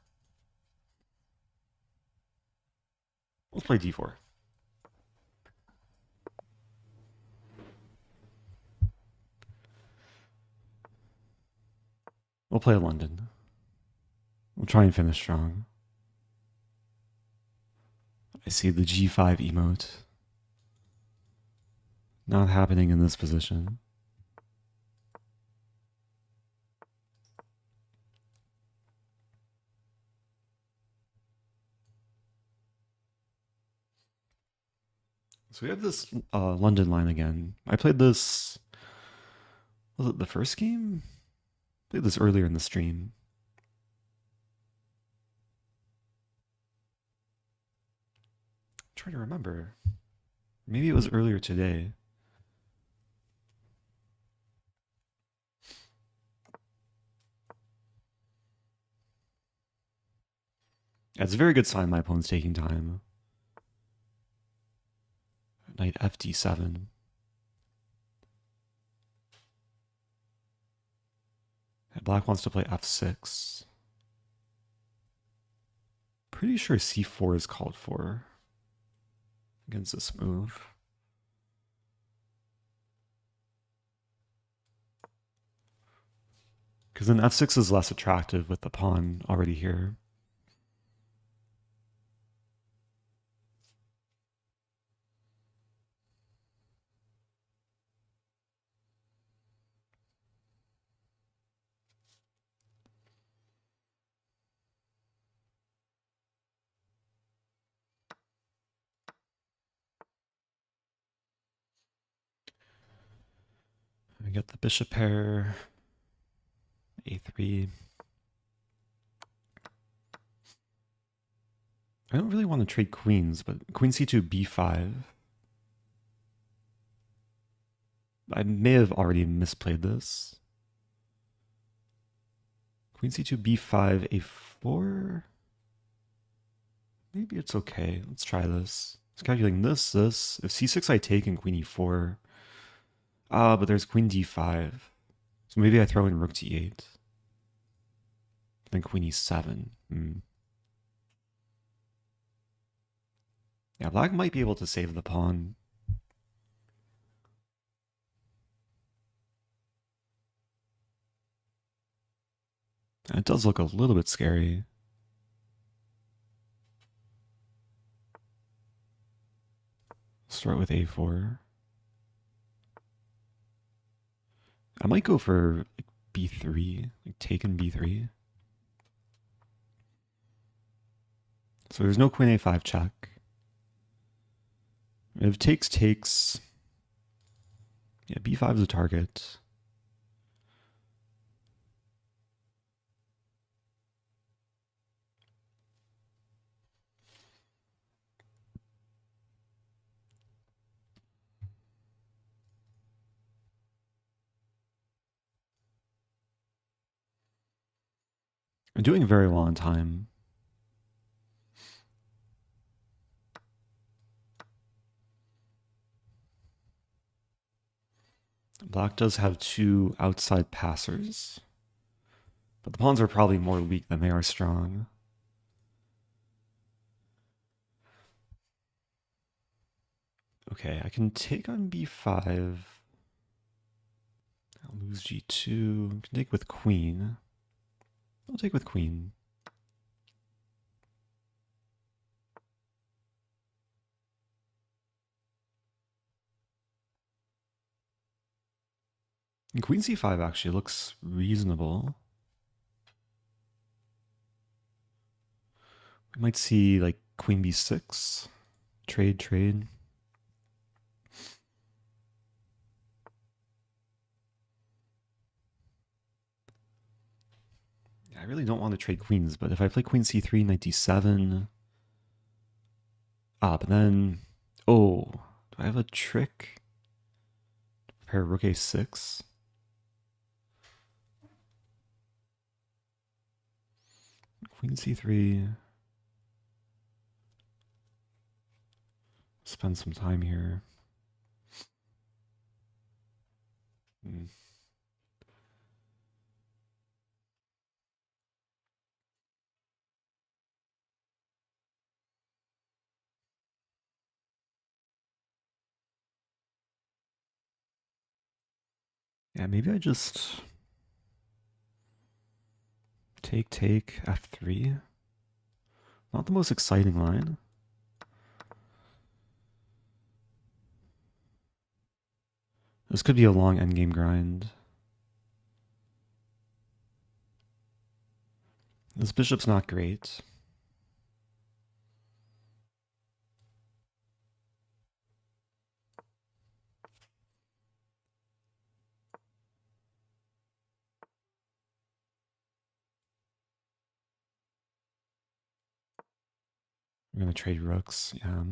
Let's play D4. We'll play London. We'll try and finish strong. I see the G5 emote. Not happening in this position. So we have this London line again. I played this... Was it the first game? I played this earlier in the stream. I'm trying to remember. Maybe it was earlier today. Yeah, it's a very good sign my opponent's taking time. Knight fd7. Black wants to play f6. Pretty sure c4 is called for against this move. Because then f6 is less attractive with the pawn already here. I get the bishop pair, a3. I don't really want to trade queens, but queen c2, b5. I may have already misplayed this. Queen c2, b5, a4. Maybe it's okay. Let's try this. It's calculating this. If c6 I take and queen e4. But there's queen d5. So maybe I throw in rook d8. Then queen e7. Yeah, black might be able to save the pawn. It does look a little bit scary. Start with a4. I might go for like b3, like taking b3. So there's no queen a5 check. If takes, yeah, b5 is a target. I'm doing very well on time. Black does have two outside passers, but the pawns are probably more weak than they are strong. Okay, I can take on b5. I'll lose g2. I can take with queen. I'll take with queen. And queen c5 actually looks reasonable. We might see like queen b6. Trade. I really don't want to trade queens, but if I play queen c3, knight d7. But then, oh, do I have a trick? Prepare rook a6. Queen c3. Spend some time here. Yeah, maybe I just take, f3. Not the most exciting line. This could be a long endgame grind. This bishop's not great. I'm going to trade rooks, yeah.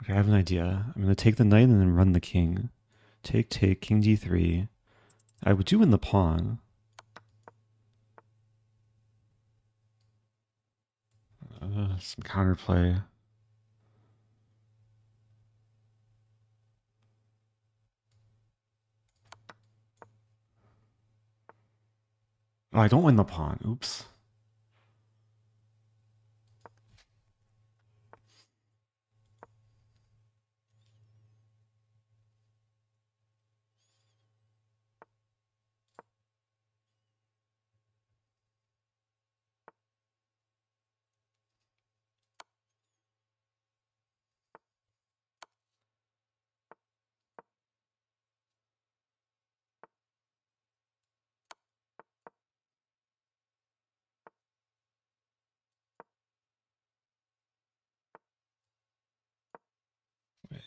Okay, I have an idea. I'm going to take the knight and then run the king. Take, king d3. I would do win the pawn. Some counterplay. Oh, I don't win the pawn. Oops. Wait.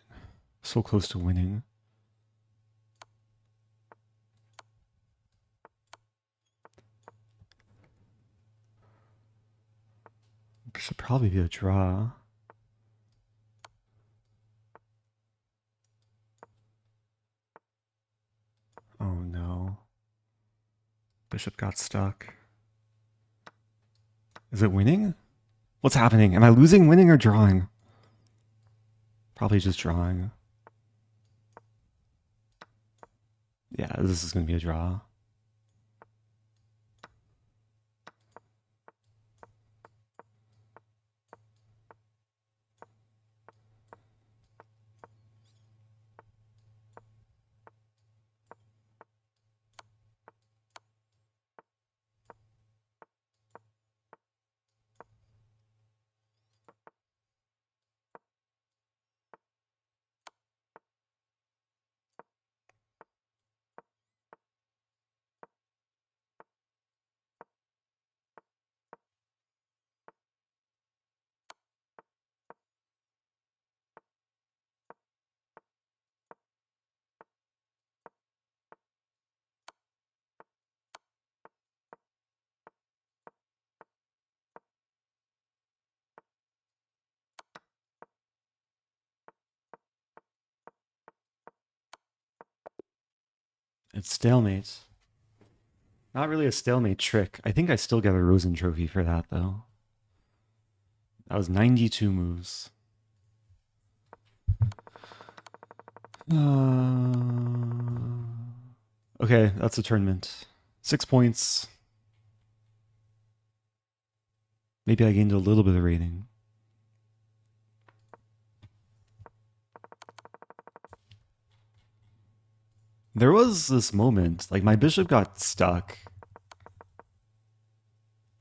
So close to winning. Should probably be a draw. Oh no. Bishop got stuck. Is it winning? What's happening? Am I losing, winning, or drawing? Probably just drawing. Yeah, this is going to be a draw. It's stalemate. Not really a stalemate trick. I think I still get a Rosen trophy for that, though. That was 92 moves. Okay, that's a tournament. 6 points. Maybe I gained a little bit of rating. There was this moment, like my bishop got stuck.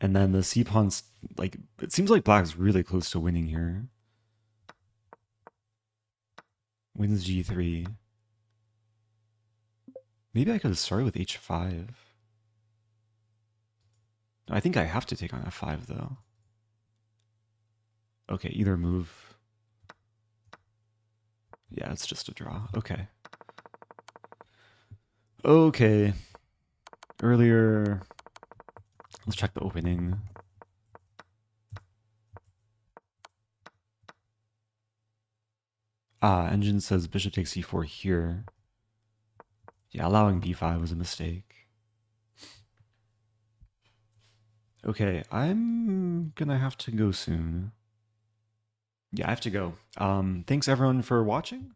And then the c-pawn's, like, it seems like black's really close to winning here. Wins g3. Maybe I could have started with h5. I think I have to take on f5, though. Okay, either move. Yeah, it's just a draw. Okay. Okay. Earlier... Let's check the opening. Engine says bishop takes c4 here. Yeah, allowing b5 was a mistake. Okay, I'm gonna have to go soon. Yeah, I have to go. Thanks everyone for watching.